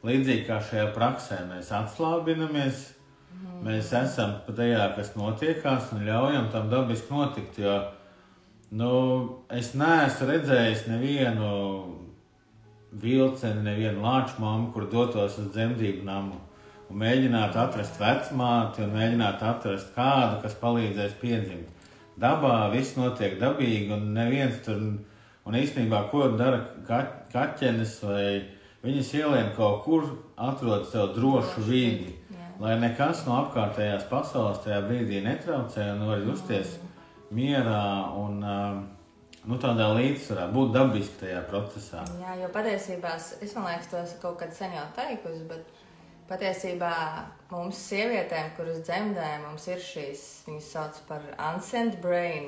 līdzīgi kā šajā praksē. Mēs atslābinamies, mēs esam tajā, kas notiekās un ļaujam tam dabiski notikt, jo es neesmu redzējis nevienu vilceni, nevienu lāču mammu, kur dotos uz dzemdību namu un mēģinātu atrast vecmāti un mēģinātu atrast kādu, kas palīdzēs piedzimt. Dabā viss notiek dabīgi un neviens tur Un īstenībā, ko dara kaķenes, vai viņas ielien kaut kur, atrod sev drošu vidi, lai nekas no apkārtējās pasaules tajā brīdī netraucē un var justies mierā un tādā līdzsvarā, būt dabiski tajā procesā. Jā, jo patiesībā, es man liekas, to esmu kaut kad sen jau teikusi, bet patiesībā mums sievietēm, kuras dzemdē, mums ir šīs, viņas sauc par ancient brain,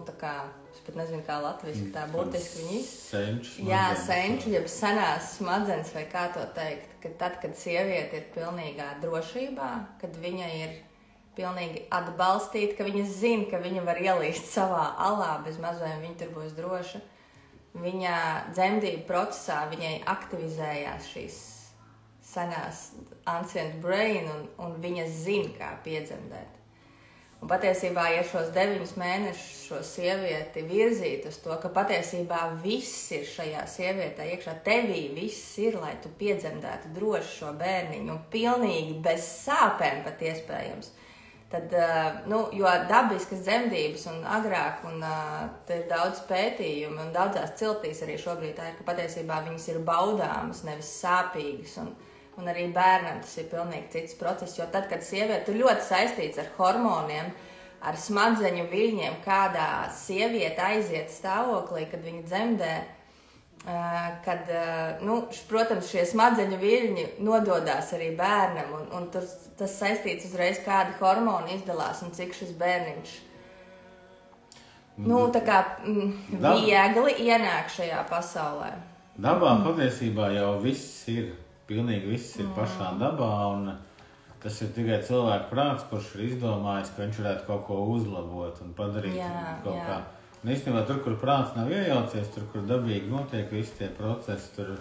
tā kā, es pat nezinu, kā latviski tā burtiski viņi senču, jeb senās smadzenes, vai kā to teikt, ka tad, kad sieviete ir pilnīgā drošībā, kad viņa ir pilnīgi atbalstīta, ka viņa zina, ka viņa var ielīst savā alā, bez mazajiem viņa tur būs droša. Viņa dzemdību procesā viņai aktivizējās šīs senās ancient brain, un viņa zina, kā piedzemdēt. Un patiesībā, ja šos 9 mēnešus šo sievieti virzīt uz to, ka patiesībā viss ir šajā sievietē iekšā, tevī viss ir, lai tu piedzemdētu droši šo bērniņu, un pilnīgi bez sāpēm pat iespējams. Tad, jo dabiskas dzemdības un agrāk, un te ir daudz pētījumu, un daudzās ciltīs arī šobrīd tā ir, ka patiesībā viņas ir baudāmas, nevis sāpīgas, un arī bērnam tas ir pilnīgi cits process, jo tad, kad sieviete ir ļoti saistīts ar hormoniem, ar smadzeņu viļņiem, kādā sieviete aiziet stāvoklī, kad viņa dzemdē, kad, protams, šie smadzeņu viļņi nododās arī bērnam, un tas saistīts uzreiz, kādi hormoni izdalās un cik šis bērniņš viegli ienāk šajā pasaulē. Dabā patiesībā jau viss ir, pilnīgi viss ir pašā dabā, un tas ir tikai cilvēka prāts, kurš ir izdomājis, ka viņš varētu kaut ko uzlabot un padarīt kaut kā. Un īstenībā tur, kur prāts nav iejaucies, tur, kur dabīgi notiek visi tie procesi, tur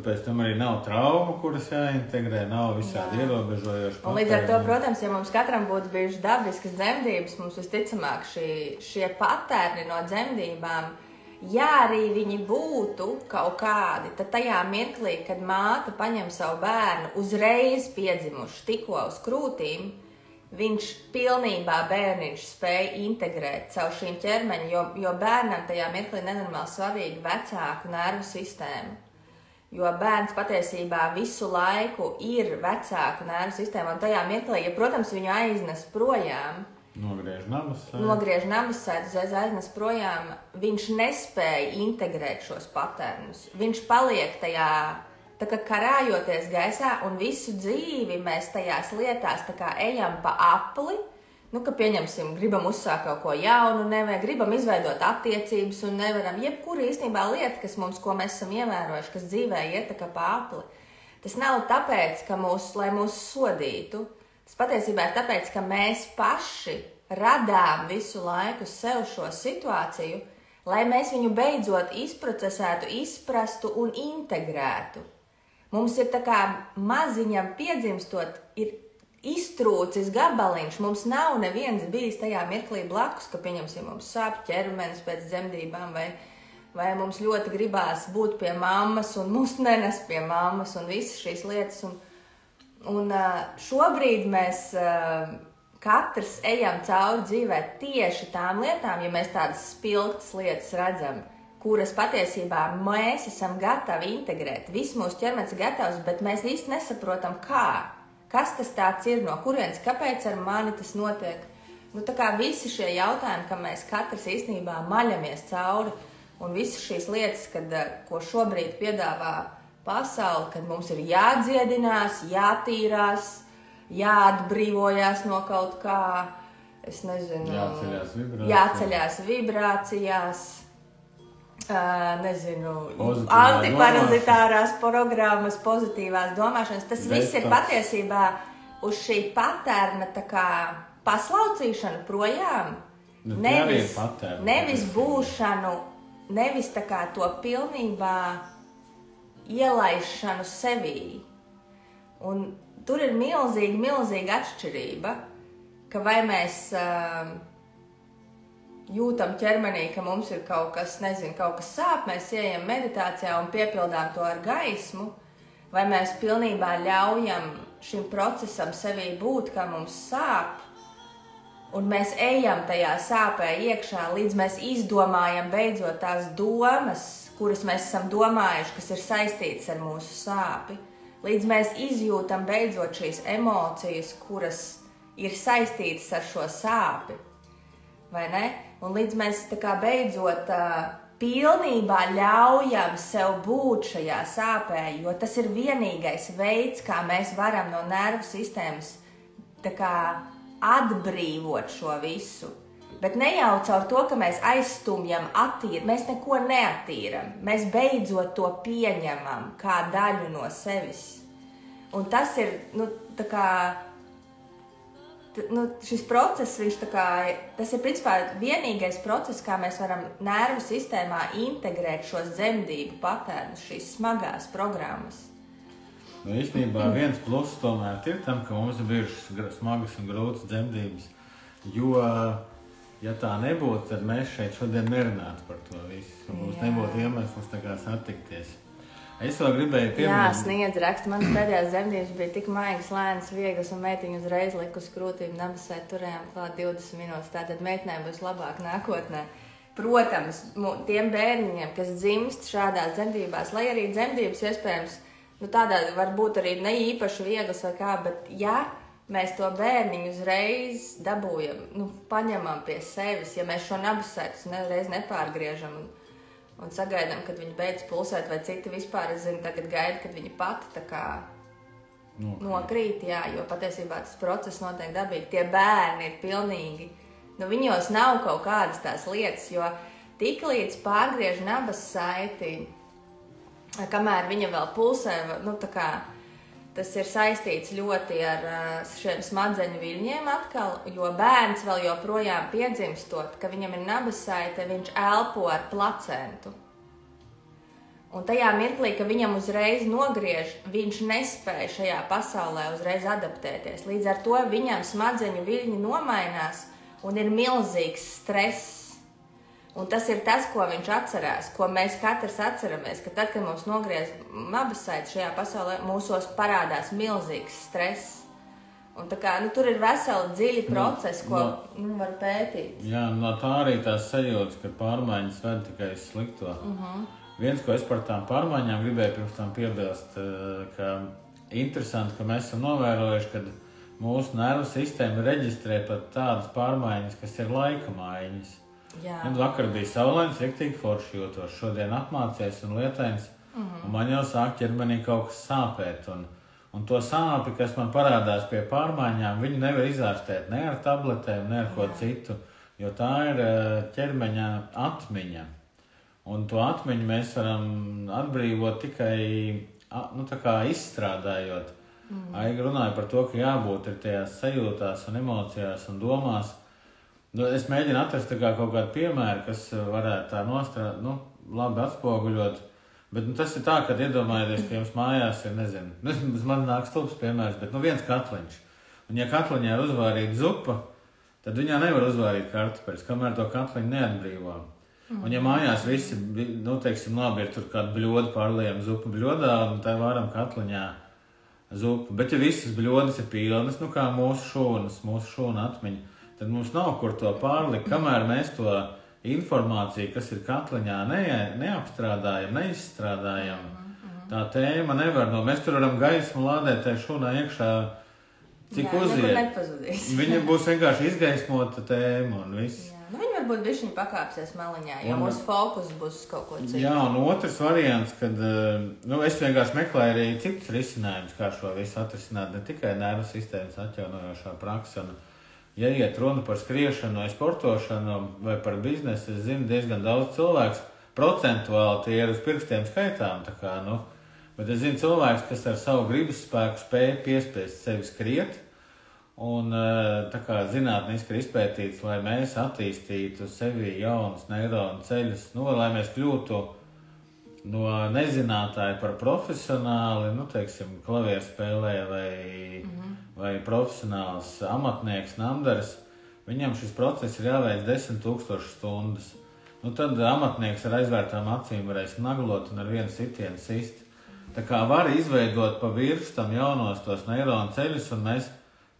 pēc tam arī nav traumu, kuras jāintegrē, nav visādi ierobežojoši patēri. Un līdz ar to, protams, ja mums katram būtu bijušas dabiskas dzemdības, mums visticamāk šie patērni no dzemdībām, ja arī viņi būtu kaut kādi, tad tajā mirklī, kad māte paņem savu bērnu uzreiz piedzimuši tikko uz krūtīm, viņš pilnībā bērniņš spēja integrēt caur šīm ķermeņu, jo bērnam tajā mirklī nenormāli svarīga vecāku nervu sistēma. Jo bērns patiesībā visu laiku ir vecāku nervu sistēma, un tajā mirklī, ja, protams, viņu aiznes projām, nogriež nabasēdu, uzreiz aiznes projām, viņš nespēja integrēt šos patērnus. Viņš paliek tajā, tā kā karājoties gaisā, un visu dzīvi mēs tajās lietās tā kā ejam pa apli, ka pieņemsim, gribam uzsākt kaut ko jaunu, gribam izveidot attiecības un nevaram, jebkura īstenībā lieta, ko mēs esam ievērojuši, kas dzīvē iet tā kā pa apli. Tas nav tāpēc, lai mūs sodītu, tas patiesībā ir tāpēc, ka mēs paši radām visu laiku sev šo situāciju, lai mēs viņu beidzot izprocesētu, izprastu un integrētu. Mums ir tā kā maziņam piedzimstot, ir iztrūcis gabaliņš, mums nav neviens bijis tajā mirklī blakus, ka, pieņemsim, mums sāp ķermenis pēc dzemdībām, vai mums ļoti gribās būt pie mammas, un mums nenes pie mammas, un visas šīs lietas. Un šobrīd mēs katrs ejam cauri dzīvē tieši tām lietām, ja mēs tādas spilgtas lietas redzam, kuras patiesībā mēs esam gatavi integrēt. Viss mūsu ķermenis ir gatavs, bet mēs īsti nesaprotam, kā. Kas tas tāds ir, no kurienes, kāpēc ar mani tas notiek. Tā kā visi šie jautājumi, ka mēs katrs īstenībā maļamies cauri, un visas šīs lietas, ko šobrīd piedāvā pasauli, kad mums ir jādziedinās, jātīrās, jāatbrīvojās no kaut kā, es nezinu, jāceļās vibrācijās, antiparazitārās programmas, pozitīvās domāšanas. Tas viss ir patiesībā uz šī patērna tā kā paslaucīšanu projām. Nevis būšanu, nevis tā kā to pilnībā ielaišanu sevī. Un tur ir milzīga atšķirība, ka vai mēs jūtam ķermenī, ka mums ir kaut kas sāp, mēs ejam meditācijā un piepildām to ar gaismu, vai mēs pilnībā ļaujam šim procesam sevī būt, kā mums sāp, Un mēs ejam tajā sāpē iekšā, līdz mēs izdomājam beidzot tās domas, kuras mēs esam domājuši, kas ir saistītas ar mūsu sāpi. Līdz mēs izjūtam beidzot šīs emocijas, kuras ir saistītas ar šo sāpi. Vai ne? Un līdz mēs tā kā beidzot pilnībā ļaujam sev būt šajā sāpē, jo tas ir vienīgais veids, kā mēs varam no nervu sistēmas tā kā atbrīvot šo visu. Bet ne jau caur to, ka mēs aizstumjam, mēs neko neattīram. Mēs beidzot to pieņemam kā daļu no sevis. Un tas ir, tā kā, šis process, tas ir principā vienīgais process, kā mēs varam nervu sistēmā integrēt šos dzemdību patērnus, šīs smagās programmas. Īstenībā viens pluss tomēr ir tam, ka mums ir bijušas smagas un grūtas dzemdības, jo, ja tā nebūtu, tad mēs šeit šodien nerunātu par to visu. Mums nebūtu iemesls tā kā satikties. Es vēl gribēju pieminēt... Jā, Sniedz raksta, manas pēdējās dzemdības bija tik maigas, lēnas, vieglas, un meitiņu uzreiz liku uz krūtīm, nabasē turējām klāt 20 minūtes, tātad meitenēm būs labāk nākotnē. Protams, tiem bērniņiem, kas dzimst šādās dzemdībās, lai arī dzemdības iespējams, tādā varbūt arī ne īpaši vieglas vai kā, bet ja mēs to bērniņu uzreiz dabūjam, paņemam pie sevis, ja mēs šo nabasētus reiz nepārgriežam un sagaidām, kad viņi beidz pulsēt, vai citi vispār, es zinu, tagad gaida, kad viņi pati tā kā nokrīt, jā, jo patiesībā tas process notiek dabīgi. Tie bērni ir pilnīgi, viņos nav kaut kādas tās lietas, jo tik līdz pārgriež nabas saiti, kamēr viņa vēl pulsē, tā kā tas ir saistīts ļoti ar šiem smadzeņu viļņiem atkal, jo bērns vēl joprojām piedzimstot, ka viņam ir nabasaite, viņš elpo ar placentu. Un tajā mirklī, ka viņam uzreiz nogriež, viņš nespēja šajā pasaulē uzreiz adaptēties. Līdz ar to viņam smadzeņu viļņi nomainās un ir milzīgs stress. Un tas ir tas, ko viņš atcerās, ko mēs katrs atceramies, ka tad, kad mums nogriez nabasaite šajā pasaulē, mūsos parādās milzīgs stress. Un tā kā, tur ir veseli dziļi procesi, ko var pētīt. Jā, no tā arī tās sajūtas, ka pārmaiņas ved tikai slikto. Viens, ko es par tām pārmaiņām gribēju pirms tam piebilst, ka interesanti, ka mēs esam novērojuši, ka mūsu nervu sistēma reģistrē pat tādas pārmaiņas, kas ir laika maiņas. Vakar bija saulains, riktīgi forši jūtos, šodien apmācies un lietains, un man jau sāk ķermenī kaut kas sāpēt. Un to sāpi, kas man parādās pie pārmaiņām, viņu nevar izārstēt ne ar tabletēm, ne ar ko citu, jo tā ir ķermeņa atmiņa. Un to atmiņu mēs varam atbrīvot tikai tā kā izstrādājot. Aiga runāja par to, ka jābūt ir tajās sajūtās un emocijās un domās. Es mēģinu atrast kaut kādu piemēru, kas varētu tā labi atspoguļot, bet tas ir tā, kad iedomājieties, ka jums mājās ir, nezinu, man nāk stulbs piemērs, bet viens katliņš. Un ja katliņā ir uzvārīta zupa, tad viņā nevar uzvārīt kartupeļus, kamēr to katliņu neatbrīvo. Un ja mājās visi, teiksim, labi, ir tur kādu bļodu pārliejam zupu bļodā, un tā varam katliņā zupu. Bet ja visas bļodas ir pilnas, kā mūsu šūna atmiņa, tad mums nav kur to pārlikt, kamēr mēs to informāciju, kas ir katliņā, neapstrādājam, neizstrādājam. Tā tēma nevar, mēs tur varam gaismu lādēt tai šūnā iekšā, cik uziet. Viņa būs vienkārši izgaismota tēma un viss. Viņa varbūt bišķiņ pakāpsies maliņā, jo mūsu fokus būs kaut ko citu. Jā, un otrs variants, kad es vienkārši meklēju arī citus risinājumus, kā šo visu atrisināt, ne tikai nervu sistēmas atjaunojošā praksa. Ja iet runa par skriešanu vai sportošanu vai par biznesu, es zinu diezgan daudz cilvēks, procentuāli tie ir uz pirkstiem skaitām, bet es zinu cilvēks, kas ar savu gribas spēku spēja piespiest sevi skriet, un zinātniski ir izpētīts, lai mēs attīstītu sevi jaunus neironu ceļus, lai mēs kļūtu no nezinātāja par profesionāli, teiksim, klavierspēlē vai profesionāls amatnieks, namdaris, viņam šis process ir jāveic 10,000 stundas. Tad amatnieks ar aizvērtām acīm varēs naglot un ar vienu sitienu sist. Tā kā var izveidot pa virstam jaunos tos neironu ceļus, un mēs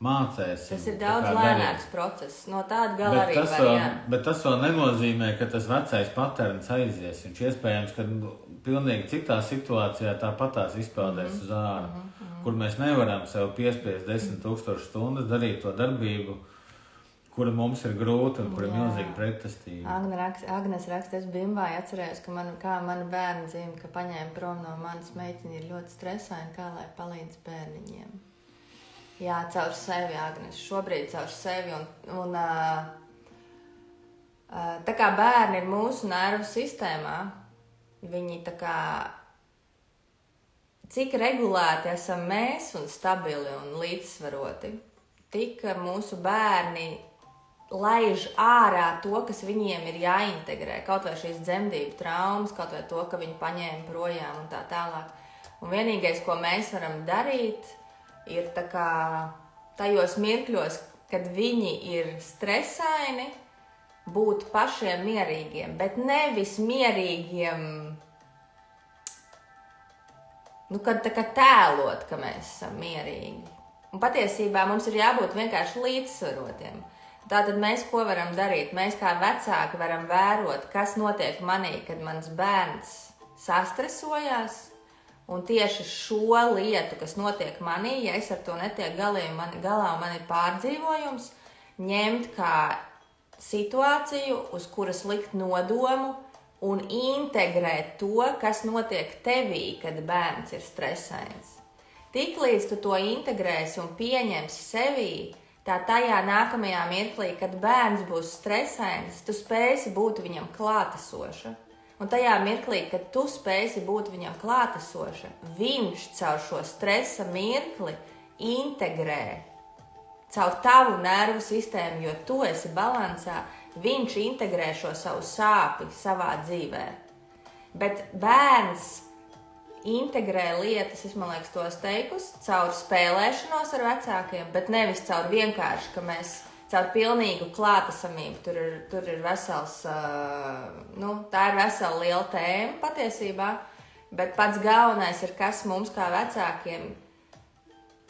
mācēsim. Tas ir daudz lēnāks process. No tāda gala arī var, jā. Bet tas vēl nenozīmē, ka tas vecais paterns aizies. Viņš iespējams, ka pilnīgi citā situācijā tāpatās izpeldēs uz āru, kur mēs nevaram sev piespiest 10 000 stundas darīt to darbību, kura mums ir grūta un kura ir milzīgi pretestība. Agnes raksta, es bimbāju atcerējos, kā mana bērna dzīve, ka paņēma prom no manas meitiņa ir ļoti stresaini, kā lai palīdz bērniņiem. Jā, caur sevi, Agnes, šobrīd caur sevi. Un tā kā bērni ir mūsu nervu sistēmā, viņi tā kā, cik regulēti esam mēs un stabili un līdzsvaroti, tik mūsu bērni laiž ārā to, kas viņiem ir jāintegrē, kaut vai šīs dzemdību traumas, kaut vai to, ka viņi paņēma projām un tā tālāk. Un vienīgais, ko mēs varam darīt, ir tā kā tajos mirkļos, kad viņi ir stresaini, būt pašiem mierīgiem, bet nevis mierīgiem, kad tā kā tēlot, ka mēs esam mierīgi. Un patiesībā mums ir jābūt vienkārši līdzsvarotiem. Tātad mēs ko varam darīt? Mēs kā vecāki varam vērot, kas notiek manī, kad mans bērns sastresojās, un tieši šo lietu, kas notiek manī, ja es ar to netiek galā un man ir pārdzīvojums, ņemt kā situāciju, uz kuras likt nodomu un integrēt to, kas notiek tevī, kad bērns ir stresains. Tiklīdz tu to integrēsi un pieņemsi sevī, tā tajā nākamajā mirklī, kad bērns būs stresains, tu spēsi būt viņam klātesoša. Un tajā mirklī, kad tu spēsi būt viņam klātesoša, viņš caur šo stresa mirkli integrē caur tavu nervu sistēmu, jo tu esi balansā, viņš integrē šo savu sāpi savā dzīvē. Bet bērns integrē lietas, es man liekas tos teikusi, caur spēlēšanos ar vecākiem, bet nevis caur vienkārši, ka mēs caur pilnīgu klātesamību. Tur ir vesels, tā ir vesela liela tēma patiesībā, bet pats galvenais ir, kas mums kā vecākiem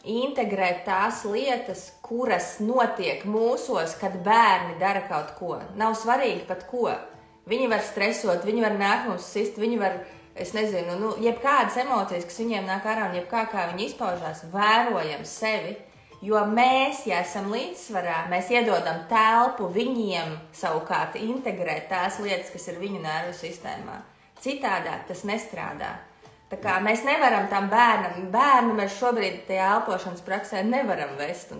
integrēt tās lietas, kuras notiek mūsos, kad bērni dara kaut ko. Nav svarīgi pat ko. Viņi var stresot, viņi var nākt mums sist, viņi var, es nezinu, jebkādas emocijas, kas viņiem nāk ārā un jebkā kā viņi izpaužās, vērojam sevi, jo mēs, ja esam līdzsvarā, mēs iedodam telpu viņiem savukārt integrēt tās lietas, kas ir viņu nervu sistēmā. Citādāk tas nestrādā. Tā kā mēs nevaram tam bērnu mēs šobrīd tajā elpošanas praksē nevaram vest,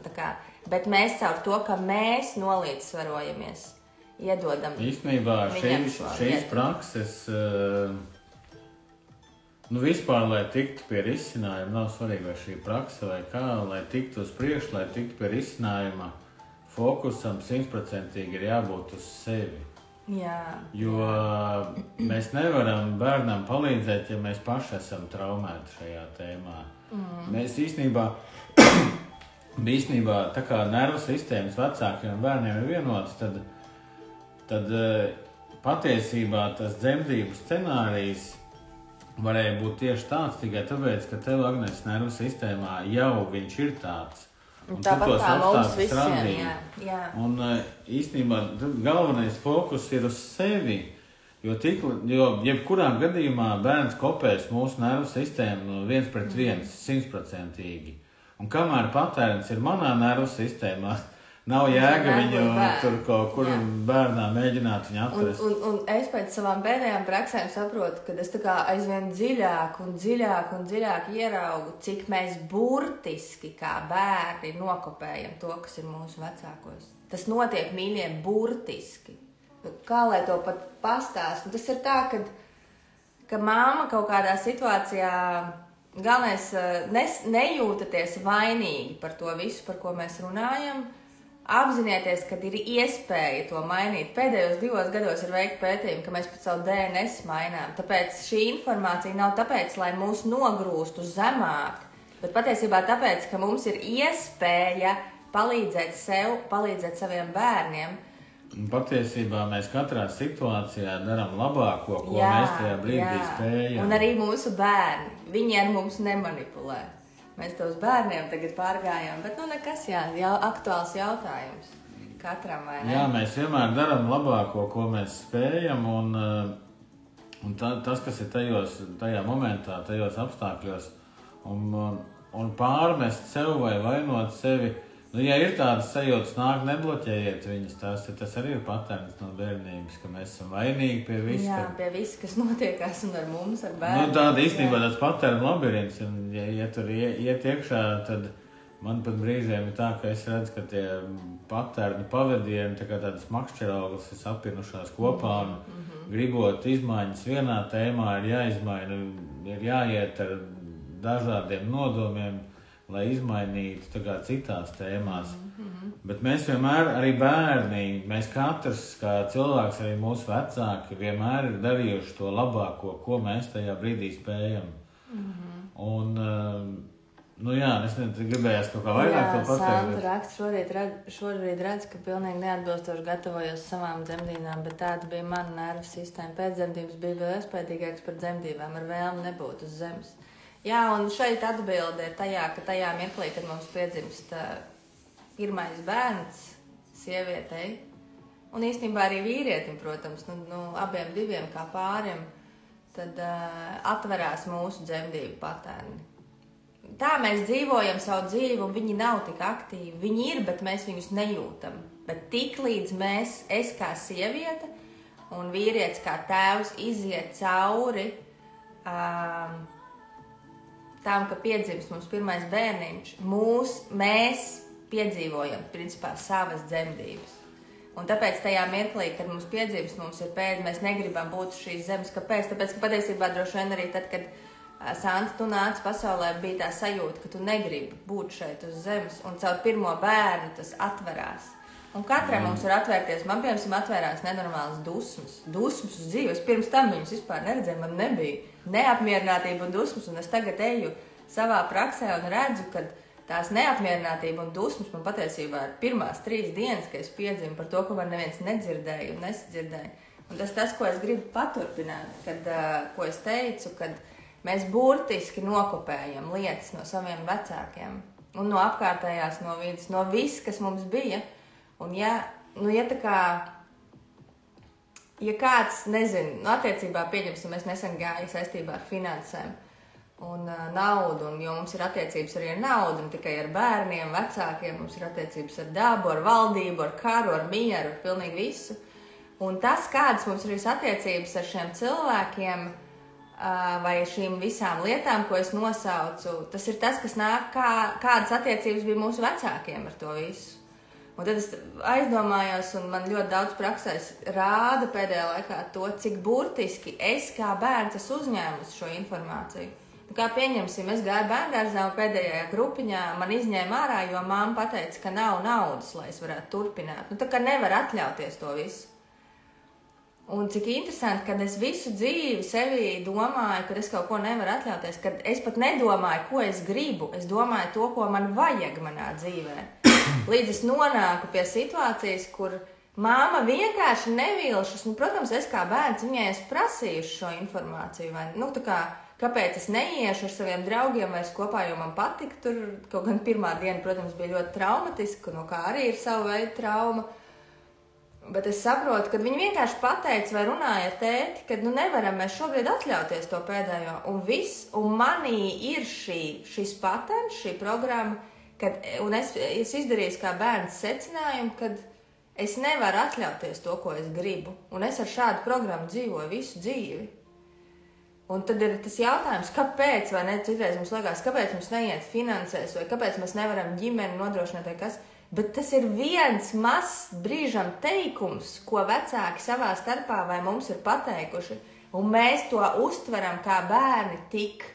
bet mēs caur to, ka mēs nolīdzsvarojamies, iedodam īstenībā šīs prakses, vispār, lai tiktu pie risinājuma, nav svarīgi, vai šī praksa vai kā, lai tiktu uz priekšu, lai tiktu pie risinājuma, fokusam 100% ir jābūt uz sevi. Jā. Jo mēs nevaram bērnam palīdzēt, ja mēs paši esam traumēti šajā tēmā. Mēs īstenībā, tā kā nervu sistēmas vecākiem un bērniem ir vienotas, tad patiesībā tas dzemdību scenārijs varēja būt tieši tāds tikai tāpēc, ka tev, Agnes, nervu sistēmā jau viņš ir tāds. Un tāpat kā mums visiem, jā. Un īstenībā galvenais fokus ir uz sevi, jo jebkurā gadījumā bērns kopēs mūsu nervu sistēmu 1:1, 100%. Un kamēr patērns ir manā nervu sistēmā, nav jēga viņu tur kaut kur bērnā mēģināt viņu atrast. Un es pēc savām pēdējām praksēm saprotu, ka es tā kā aizvien dziļāk un dziļāk ieraugu, cik mēs burtiski kā bērni nokopējam to, kas ir mūsu vecākos. Tas notiek, mīļie, burtiski. Kā lai to pat pastāst? Tas ir tā, ka mamma kaut kādā situācijā galvenais nejūtaties vainīgi par to visu, par ko mēs runājam. Apzinieties, ka ir iespēja to mainīt. Pēdējos 2 gados ir veikti pētījumi, ka mēs pat savu DNS mainām. Tāpēc šī informācija nav tāpēc, lai mūs nogrūstu zemāk, bet patiesībā tāpēc, ka mums ir iespēja palīdzēt sev, palīdzēt saviem bērniem. Patiesībā mēs katrā situācijā darām labāko, ko mēs tajā brīdī spējam. Un arī mūsu bērni, viņi ar mums nemanipulē. mēs to uz bērniem tagad pārgājām. Bet, nekas, aktuāls jautājums katram, vai ne? Jā, mēs vienmēr darām labāko, ko mēs spējam, un tas, kas ir tajā momentā, tajos apstākļos, un pārmest sev vai vainot sevi. Ja ir tādas sajūtas, nebloķējiet viņas, tas arī ir paterns no bērnības, ka mēs esam vainīgi pie viss. Jā, pie viss, kas notiekās un ar mums, ar bērniem. Tāda īstenībā tāds paternu labirints, un ja tur iet iekšā, tad man pat brīžiem ir tā, ka es redzu, ka tie paternu pavadieni, tā kā tādas makšķeraugas ir sapinušās kopā, un gribot izmaiņas vienā tēmā, ir jāizmaina, ir jāiet ar dažādiem nodomiem, lai izmainītu tā kā citās tēmās. Bet mēs vienmēr, arī bērni, mēs katrs, kā cilvēks, arī mūsu vecāki, vienmēr ir darījuši to labāko, ko mēs tajā brīdī spējam. Un, es gribējās kaut kā vairāk to pateikt. Jā, Santa raksts šorīt redz, ka pilnīgi neatbilstoši gatavojos savām dzemdībām, bet tāda bija mana nervu sistēma. Pēcdzemdības bija vēl iespējīgāks par dzemdībām, ar vēlmi nebūt uz zemes. Jā, un šeit atbilde ir ka tajā mirklī, kad mums piedzimst pirmais bērns sievietei, un īstenībā arī vīrietim, protams, abiem diviem kā pāriem, tad atverās mūsu dzemdību paterni. Tā mēs dzīvojam savu dzīvi, un viņi nav tik aktīvi. Viņi ir, bet mēs viņus nejūtam. Bet tik līdz es kā sieviete un vīrietis kā tēvs iziet cauri tam, ka piedzimst mums pirmais bērniņš, mēs piedzīvojam, principā, savas dzemdības. Un tāpēc tajā mirklī, kad mums piedzimst, mums ir mēs negribam būt uz šīs zemes. Kāpēc? Tāpēc, ka patiesībā droši vien arī tad, kad Santa, tu nāc pasaulē, bija tā sajūta, ka tu negribi būt šeit uz zemes, un caur pirmo bērnu tas atverās. Un katram mums var atvērties, man piemēram atvērās nenormālas dusmas uz dzīves. Pirms tam viņas vispār neredzēju, man nebija neapmierinātība un dusmas, un es tagad eju savā praksē un redzu, ka tās neapmierinātība un dusmas man patiesībā ir pirmās 3 dienas, ka es piedzimu par to, ko man neviens nedzirdēja un nesadzirdēja. Un tas, ko es gribu paturpināt, ko es teicu, kad mēs burtiski nokopējam lietas no saviem vecākiem un no apkārtējās, no vidas, no viss, kas mums bija. Un ja kāds, nezinu, attiecībā pieņemsim, es nesen gāju saistībā ar finansēm un naudu, jo mums ir attiecības arī ar naudu, ne tikai ar bērniem, vecākiem, mums ir attiecības ar dabu, ar valdību, ar karu, ar mieru, ar pilnīgi visu. Un tas, kādas mums ir attiecības ar šiem cilvēkiem vai šīm visām lietām, ko es nosaucu, tas ir tas, kas nāk, kādas attiecības bija mūsu vecākiem ar to visu. Un tad es aizdomājos, un man ļoti daudz praksēs rāda pēdējā laikā to, cik burtiski es kā bērns esmu uzņēmusi šo informāciju. Kā pieņemsim, es gāju bērndārzā un pēdējā grupiņā man izņēma ārā, jo mamma pateica, ka nav naudas, lai es varētu turpināt. Tā kā nevar atļauties to visu. Un cik interesanti, kad es visu dzīvi sevī domāju, ka es kaut ko nevaru atļauties, kad es pat nedomāju, ko es gribu, es domāju to, ko man vajag manā dzīvē. Līdz es nonāku pie situācijas, kur māma vienkārši nevilšas, un, protams, es kā bērns viņai esmu prasījuši šo informāciju, vai, kāpēc es neiešu ar saviem draugiem vairs kopā, jo man patika tur, kaut gan pirmā diena, protams, bija ļoti traumatiska, no kā arī ir sava veida trauma, bet es saprotu, ka viņi vienkārši pateica vai runāja ar tēti, ka nevaram mēs šobrīd atļauties to pēdējo, un manī ir šis patents, šī programma, un es izdarīju kā bērns secinājumu, kad es nevaru atļauties to, ko es gribu. Un es ar šādu programmu dzīvoju visu dzīvi. Un tad ir tas jautājums, kāpēc, vai ne, citreiz mums liekas, kāpēc mums neiet finansēs, vai kāpēc mēs nevaram ģimeni nodrošināt, vai kas. Bet tas ir viens mazs brīžam teikums, ko vecāki savā starpā vai mums ir pateikuši. Un mēs to uztveram kā bērni tik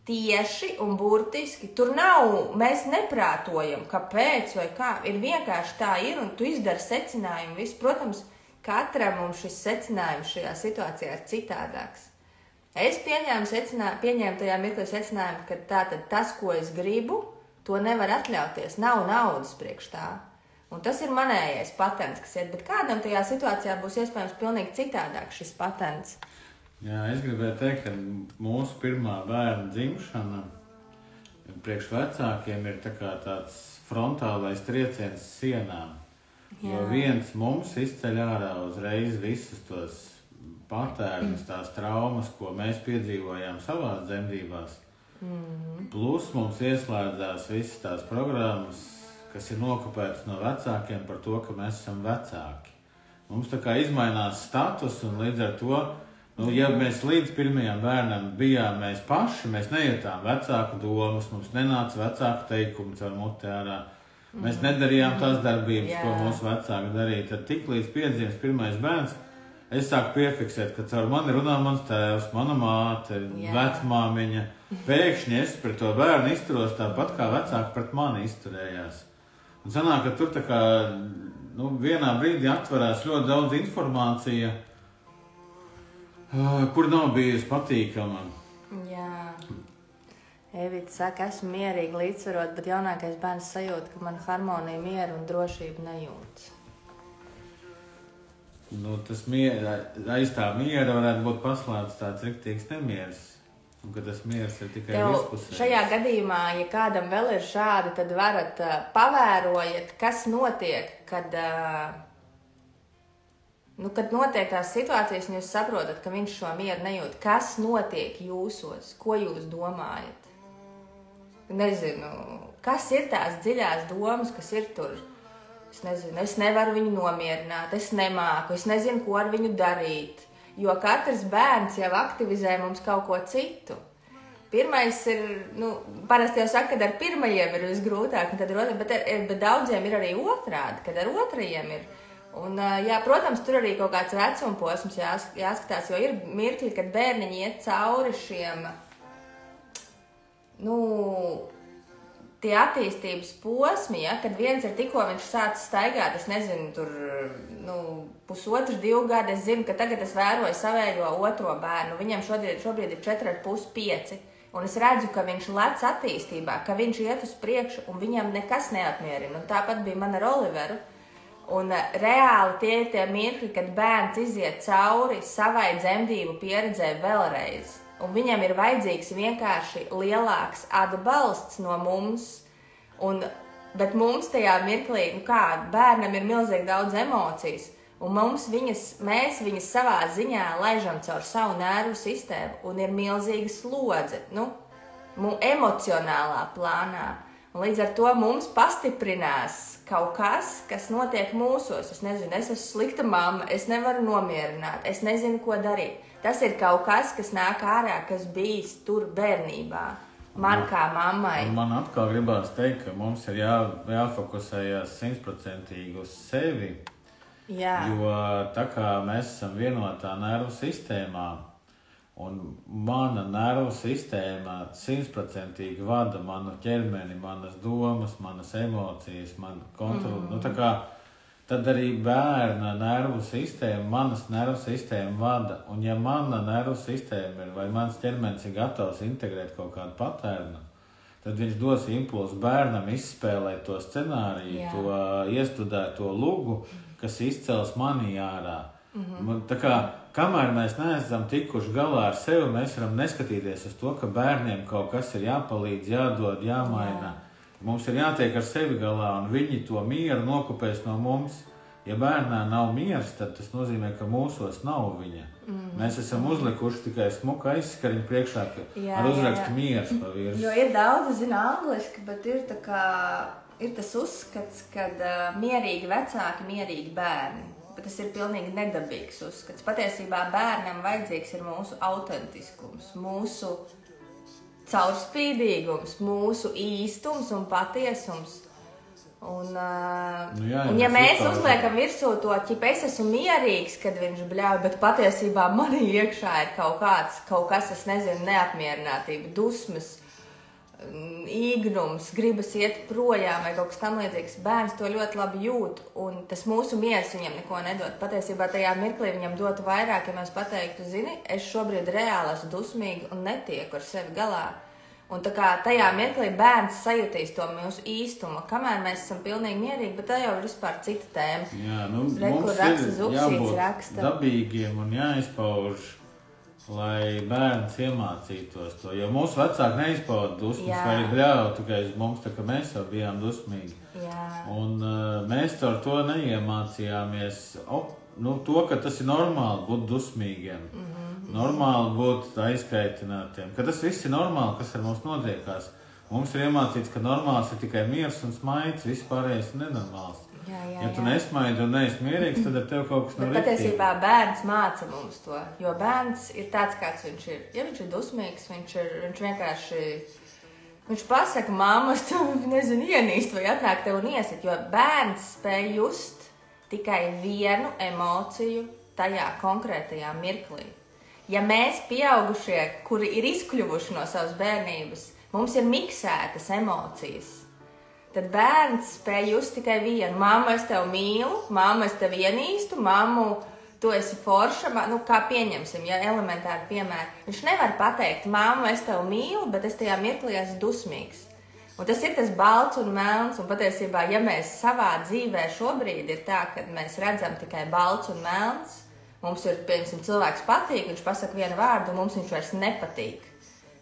tieši un burtiski. Tur nav, mēs neprātojam, kāpēc vai kā. Ir vienkārši tā ir, un tu izdari secinājumu visu. Protams, katram mums šis secinājums šajā situācijā ir citādāks. Es pieņēmu tajā mirklī secinājumu, ka tātad tas, ko es gribu, to nevar atļauties. Nav naudas priekš tā. Un tas ir manējais patents, kas iet, bet kādam tajā situācijā būs iespējams pilnīgi citādāk šis patents. Jā, es gribēju teikt, ka mūsu pirmā bērna dzimšana priekš vecākiem ir tā kā tāds frontālais trieciens sienām. Jo viens mums izceļ ārā uzreiz visus tos patērnus, tās traumas, ko mēs piedzīvojām savās dzemdībās. Plus mums ieslēdzās visas tās programmas, kas ir nokopētas no vecākiem par to, ka mēs esam vecāki. Mums tā kā izmainās status un līdz ar to, ja mēs līdz pirmajam bērnam bijām mēs paši, mēs nejūtām vecāku domas, mums nenāca vecāku teikumu caur muti ārā. Mēs nedarījām tās darbības, ko mūsu vecāki darīja. Tad tik līdz piedzimst pirmais bērns, es sāku piefiksēt, ka caur mani runā mans tēvs, mana māte, vecmāmiņa. Pēkšņi es pret to bērnu izturos tāpat, kā vecāki pret mani izturējās. Un sanāk, ka tur tā kā, vienā brīdī atverās ļoti daudz informācija, kur nav bijusi patīkama. Jā. Evita saka, esmu mierīgi līdzsvarot, bet jaunākais bērns sajūt, ka man harmonija, mieru un drošību nejūtas. Tas aiz tā miera varētu būt paslēpts tāds riktīgs nemieris. Un ka tas miers ir tikai vispusējs. Šajā gadījumā, ja kādam vēl ir šādi, tad varat pavērojiet, kas notiek, kad notiek tās situācijas, un jūs saprotat, ka viņš šo mieru nejūt. Kas notiek jūsos? Ko jūs domājat? Nezinu, kas ir tās dziļās domas, kas ir tur. Es nezinu, es nevaru viņu nomierināt, es nemāku, es nezinu, ko ar viņu darīt. Jo katrs bērns jau aktivizē mums kaut ko citu. Pirmais ir, parasti jau saka, ka ar pirmajiem ir visgrūtāk, bet daudziem ir arī otrādi, kad ar otrajiem ir. Un, protams, tur arī kaut kāds vecuma posms jāskatās, jo ir mirkļi, kad bērniņi iet cauri šiem, tie attīstības posmi, kad viens ir tikko viņš sācis staigāt, es nezinu, tur, 1,5, 2 gadi, es zinu, ka tagad es vēroju savējo otro bērnu, viņam šobrīd ir 4,5, 5, un es redzu, ka viņš lec attīstībā, ka viņš iet uz priekšu, un viņam nekas neapmierina, un tāpat bija man ar Oliveru, un reāli tie ir tie mirkļi, kad bērns iziet cauri savai dzemdību pieredzē vēlreiz. Un viņam ir vajadzīgs vienkārši lielāks atbalsts no mums, bet mums tajā mirklī, bērnam ir milzīgi daudz emocijas, un mēs viņas savā ziņā laižam caur savu nervu sistēmu, un ir milzīga slodze, emocionālā plānā. Un līdz ar to mums pastiprinās kaut kas notiek mūsos. Es nezinu, es esmu slikta mamma, es nevaru nomierināt, es nezinu, ko darīt. Tas ir kaut kas nāk ārā, kas bijis tur bērnībā. Man kā mammai. Man atkal gribās teikt, ka mums ir jāfokusējās 100% uz sevi. Jā. Jo tā kā mēs esam vienotā nervu sistēmā, un mana nervu sistēma 100% vada manu ķermeni, manas domas, manas emocijas, manu kontroli. Tad arī bērna nervu sistēma, manas nervu sistēma vada. Un ja mana nervu sistēma ir, vai mans ķermenis ir gatavs integrēt kaut kādu patērnu, tad viņš dos impulsu bērnam izspēlēt to scenāriju, to iestudēt to lugu, kas izcels manī ārā. Tā kā, kamēr mēs neesam tikuši galā ar sevi, mēs varam neskatīties uz to, ka bērniem kaut kas ir jāpalīdz, jādod, jāmaina. Mums ir jātiek ar sevi galā, un viņi to mieru nokopēs no mums. Ja bērnā nav miers, tad tas nozīmē, ka mūsos nav viņa. Mēs esam uzlikuši tikai smuku aizskariņu priekšā, ar uzrakstu miers pa virsmu. Jo ir daudz, angliski, bet ir tas uzskats, ka mierīgi vecāki, mierīgi bērni. Bet tas ir pilnīgi nedabīgs uzskats. Patiesībā bērnam vajadzīgs ir mūsu autentiskums, mūsu caurspīdīgums, mūsu īstums un patiesums. Un ja mēs uzliekam virsū to, ka es esmu mierīgs, kad viņš bļauj, bet patiesībā manī iekšā ir kaut kas, es nezinu, neapmierinātība, dusmas, īgnums, gribas iet projām vai kaut kas tam līdzīgs. Bērns to ļoti labi jūt, un tas mūsu miers viņam neko nedod. Patiesībā tajā mirklī viņam dotu vairāk, ja mēs pateiktu, zini, es šobrīd reāli esmu dusmīgi un netieku ar sevi galā. Un tā kā tajā mirklī bērns sajūtīs to mūsu īstumu, kamēr mēs esam pilnīgi mierīgi, bet tā jau ir vispār cita tēma. Jā, mums ir jābūt dabīgiem un jāizpauž lai bērns iemācītos to. Jo mūsu vecāki neizpauda dusmas vai arī bļauj tikai uz mums, tā ka mēs jau bijām dusmīgi. Jā. Un mēs ar to neiemācījāmies to, ka tas ir normāli būt dusmīgiem. Normāli būt aizkaitinātiem. Ka tas viss ir normāli, kas ar mums notiekās. Mums ir iemācīts, ka normāls ir tikai miers un smaids, viss pārējais ir nenormāls. Ja tu nesmaidi un neesi mierīgs, tad ar tev kaut kas nav rīktīgi. Patiesībā bērns māca mums to, jo bērns ir tāds, kāds viņš ir. Ja viņš ir dusmīgs, viņš vienkārši, viņš pasaka, mammas, tu nezinu, ienīst vai atnāk tev un iesit, jo bērns spēj just tikai vienu emociju tajā konkrētajā mirklī. Ja mēs pieaugušie, kuri ir izkļuvuši no savas bērnības, mums ir miksētas emocijas, tad bērns spēj just tikai vienu. Mamma, es tevi mīlu, mamma, es tevi ienīstu, mammu, tu esi forša, kā pieņemsim, ja elementāri piemēri. Viņš nevar pateikt, mamma, es tevi mīlu, bet es tajā mirklī esmu dusmīgs. Un tas ir tas balts un melns, un patiesībā, ja mēs savā dzīvē šobrīd ir tā, ka mēs redzam tikai balts un melns, mums ir, piemēram, cilvēks patīk, viņš pasaka vienu vārdu, un mums viņš vairs nepatīk.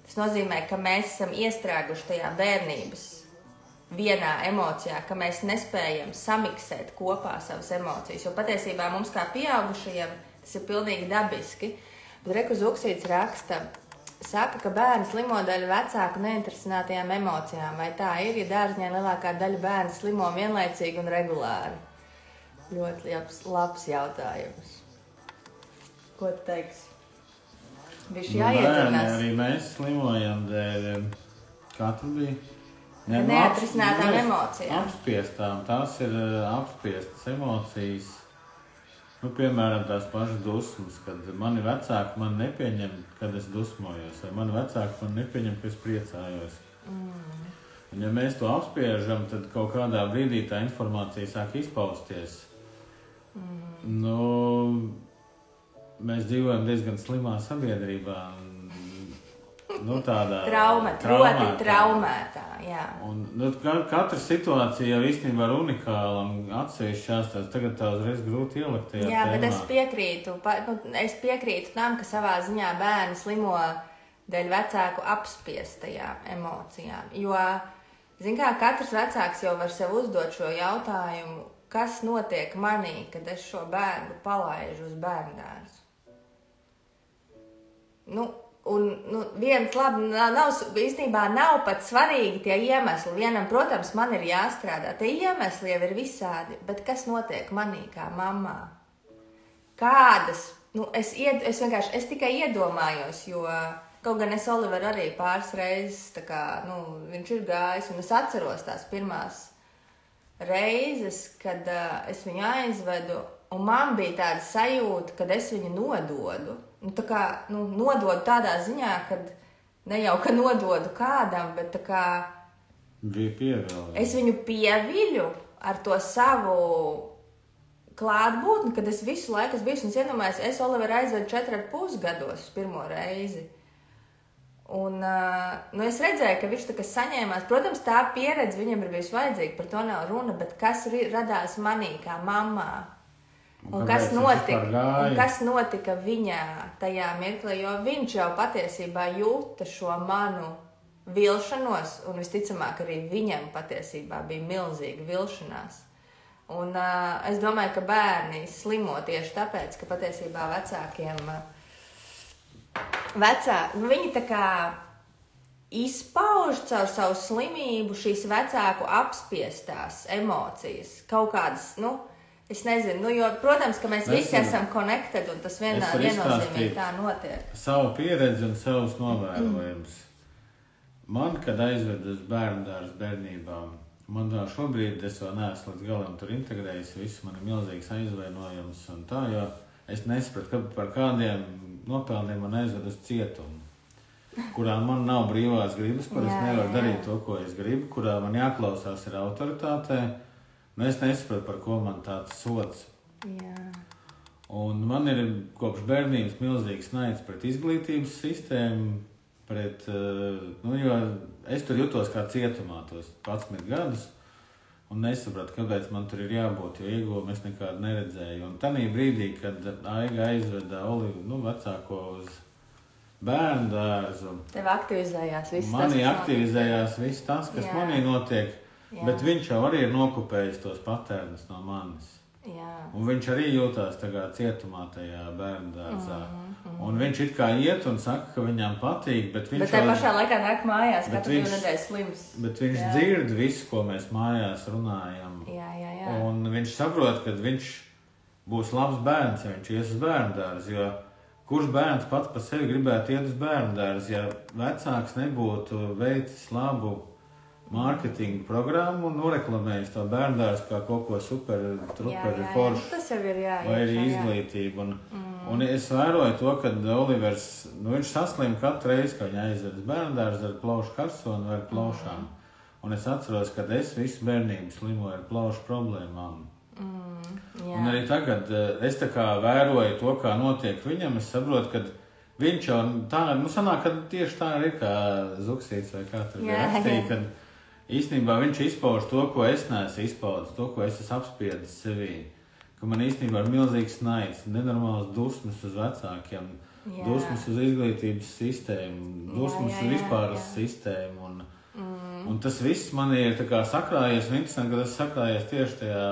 Tas nozīmē, ka mēs esam iestrēguši tajā bērnības vienā emocijā, ka mēs nespējam samiksēt kopā savas emocijas. Jo patiesībā mums kā pieaugušajiem tas ir pilnīgi dabiski. Bet Reku Zuksīts raksta, saka, ka bērni slimo daļu vecāku neinteresinātajām emocijām. Vai tā ir, ja dārziņā lielākā daļa bērnu slimo vienlaicīgi un regulāri? Ļoti labs jautājums. Ko tu teiksi? Bišķi jāiedzinās. Arī mēs slimojam dēļ, kā tur bija? Neatrisinātām emocijām. Apspiestām. Tās ir apspiestas emocijas. Piemēram, tās pašas dusmas, kad mani vecāki man nepieņem, kad es dusmojos, vai mani vecāki man nepieņem, ka es priecājos. Un ja mēs to apspiežam, tad kaut kādā brīdī tā informācija sāk izpausties. Mēs dzīvojam diezgan slimā sabiedrībā. Tādā traumētā, jā. Un katra situācija jau īstenībā ir unikāla un atsevišķās tās tagad tā uzreiz grūti ielikt tajā tēmā. Jā, bet es piekrītu tam, ka savā ziņā bērni slimo dēļ vecāku apspiestajām emocijām. Jo, katrs vecāks jau var sev uzdot šo jautājumu, kas notiek manī, kad es šo bērnu palaižu uz bērndārzu. Viens labi, īstenībā nav pat svarīgi tie iemesli. Vienam, protams, man ir jāstrādā. Tie iemesli jau ir visādi, bet kas notiek manī kā mammā? Kādas? Es tikai iedomājos, jo kaut gan es Oliveru arī pāris reizes, viņš ir gājis, un es atceros tās pirmās reizes, kad es viņu aizvedu, un man bija tāda sajūta, kad es viņu nododu. Nododu tādā ziņā, kad ne jau, ka nododu kādam, bet es viņu pieviļu ar to savu klātbūtni, kad es visu laiku esmu bijis, un es iedomājos, es Oliveru aizvedu 4,5 gados pirmo reizi. Un es redzēju, ka viņš saņēmās. Protams, tā pieredze viņam ir bijusi vajadzīga, par to nav runa, bet kas radās manī kā mammā? Un kas notika viņā tajā mirklī, jo viņš jau patiesībā jūta šo manu vilšanos, un visticamāk arī viņam patiesībā bija milzīga vilšanās. Un es domāju, ka bērni slimo tieši tāpēc, ka patiesībā vecākiem, viņi izpauž caur savu slimību šīs vecāku apspiestās emocijas, kaut kādas, es nezinu, jo, protams, ka mēs visi esam connected, un tas viennozīmīgi tā notiek. Savu pieredzi un savus novērojumus. Man, kad aizved uz bērndārzu bērnībām, man vēl šobrīd, es vēl neesmu līdz galam tur integrējis, viss man ir milzīgs aizvainojums un tā, jo es nesapratu, ka par kādiem nopelniem man aizved uz cietumu, kurā man nav brīvās gribas, kur es nevaru darīt to, ko es gribu, kurā man jāklausās ir autoritātē. Es nesapratu, par ko man tāds sods. Jā. Un man ir kopš bērnības milzīgs naids pret izglītības sistēmu, jo es tur jutos kā cietumā tos 11 gadus, un nesapratu, kāpēc man tur ir jābūt, jo ieguvumu es nekādu neredzēju. Un tanī brīdī, kad Aiga aizveda Olivu, vecāko uz bērnu dārzu. Tev aktivizējās viss tas, Manī aktivizējās viss tas, kas manī notiek, bet viņš jau arī ir nokupējis tos patērnus no manis. Jā. Un viņš arī jūtās tā kā cietumā tajā bērnu dārzā. Un viņš it kā iet un saka, ka viņam patīk, bet viņš... Bet tajā pašā laikā nāk mājās, katru nedēļu slims. Bet viņš dzird visu, ko mēs mājās runājam. Jā. Un viņš saprot, ka viņš būs labs bērns, ja viņš ies uz bērnu dārzu, jo kurš bērns pats par sevi gribētu iet uz bērnu dārzu, ja vecāks nebūtu veicis labu mārketinga programmu un noreklamējis to bērndārstu kā kaut ko super foršu. Tas jau ir vai arī izglītību. Un es vēroju to, ka Olivers, viņš saslim katru reizi, kad viņa aiziet uz bērndārstu ar plaušu karsonu vai ar plaušām. Un es atceros, ka es visu bērnību slimoju ar plaušu problēmām. Un arī tagad es tā kā vēroju to, kā notiek viņam, es saprotu, ka viņš jau tā, sanāk, ka tieši tā ir kā Zuksīts vai kā tur rakstīja, kad īstenībā viņš izpauž to, ko es neesmu izpaudis, to, ko es esmu apspiedis sevī. Ka man īstenībā ir milzīgs naids, nenormāls dusmas uz vecākiem, dusmas uz izglītības sistēmu, dusmas uz vispāras sistēmu. Un tas viss man ir tā kā sakrājies, un interesanti, ka tas sakrājies tieši tajā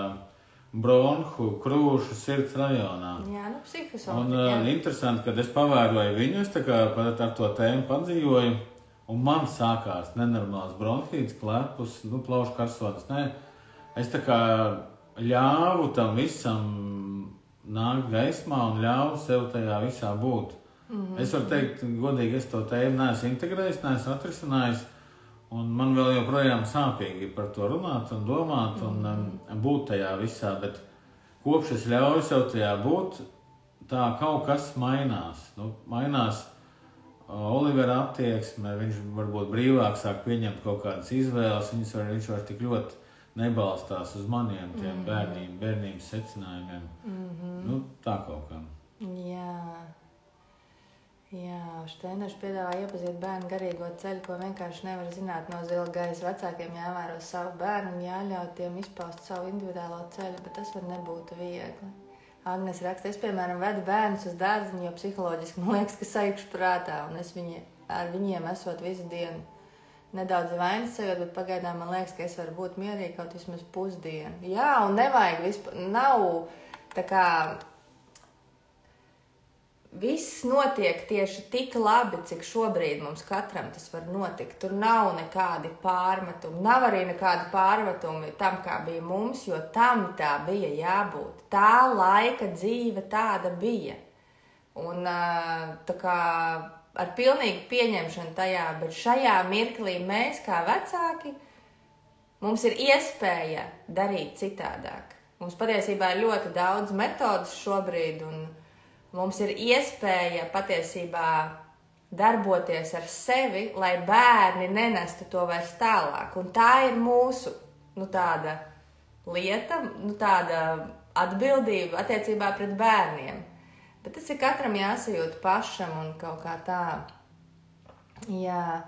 bronhu, krūšu, sirds rajonā. Psihosofija. Un interesanti, kad es pavēroju viņu, es tā kā ar to tēmu padzīvoju, un man sākās nenormāls bronhīts, klepus, plaušu karsonis, Es tā kā ļāvu tam visam nākt gaismā un ļāvu sev tajā visā būt. Es varu teikt, godīgi, es to tēmu neesmu integrējis, neesmu atrisinājis, un man vēl joprojām sāpīgi par to runāt un domāt un būt tajā visā, bet kopš es ļauju sev tajā būt, tā kaut kas mainās. Mainās Olivera attieksme, viņš varbūt brīvāk sāk pieņemt kaut kādas izvēles, viņš var tik ļoti nebalstās uz maniem tiem bērnības secinājumiem. Tā kaut kā. Jā, Šteiners piedāvā iepazīt bērnu garīgo ceļu, ko vienkārši nevar zināt no zila gaisa. Vecākiem jāvēro savu bērnu un jāļauj tiem izpaust savu individuālo ceļu, bet tas var nebūt viegli. Agnes raksta, es, piemēram, vedu bērnus uz dārziņu, jo psiholoģiski man liekas, ka saikšu prātā, un es ar viņiem esot visu dienu nedaudz vainas sajūt, bet pagaidām man liekas, ka es varu būt mierīgi kaut vismaz pusdienu. Jā, un nevajag vispār, nav tā kā... Viss notiek tieši tik labi, cik šobrīd mums katram tas var notikt. Tur nav nekādi pārmetumi, nav arī nekādi pārmetumi tam, kā bija mums, jo tam tā bija jābūt. Tā laika dzīve tāda bija. Un tā kā ar pilnīgu pieņemšanu tajā, bet šajā mirklī mēs kā vecāki, mums ir iespēja darīt citādāk. Mums patiesībā ir ļoti daudz metodas šobrīd un mums ir iespēja patiesībā darboties ar sevi, lai bērni nenestu to vairs tālāk. Un tā ir mūsu tāda lieta, tāda atbildība attiecībā pret bērniem. Bet tas ir katram jāsajūt pašam un kaut kā tā. Jā,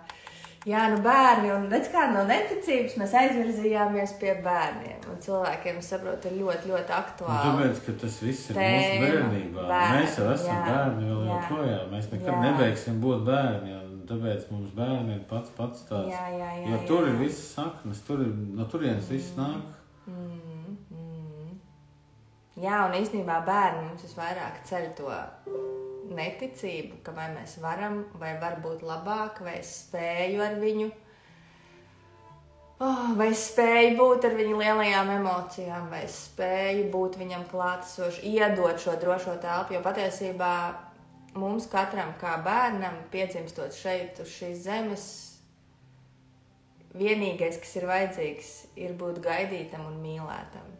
bērni, un redz kā no neticības mēs aizvirzījāmies pie bērniem. Un cilvēkiem, saprotu, ir ļoti, ļoti aktuāli. Tāpēc, ka tas viss ir mūsu bērnībā. Mēs jau esam bērni vēl joprojām. Mēs nekad nebeigsim būt bērni, un tāpēc mums bērni ir pats tāds. Jo tur ir visas saknes, no turienes viss nāk. Jā, un īstenībā bērni mums visvairāk ceļ to neticību, ka vai mēs varam, vai var būt labāk, vai es spēju ar viņu, vai es spēju būt ar viņu lielajām emocijām, vai es spēju būt viņam klātesoši, iedot šo drošo telpu, jo patiesībā mums katram kā bērnam, piedzimstot šeit uz šīs zemes, vienīgais, kas ir vajadzīgs, ir būt gaidītam un mīlētam.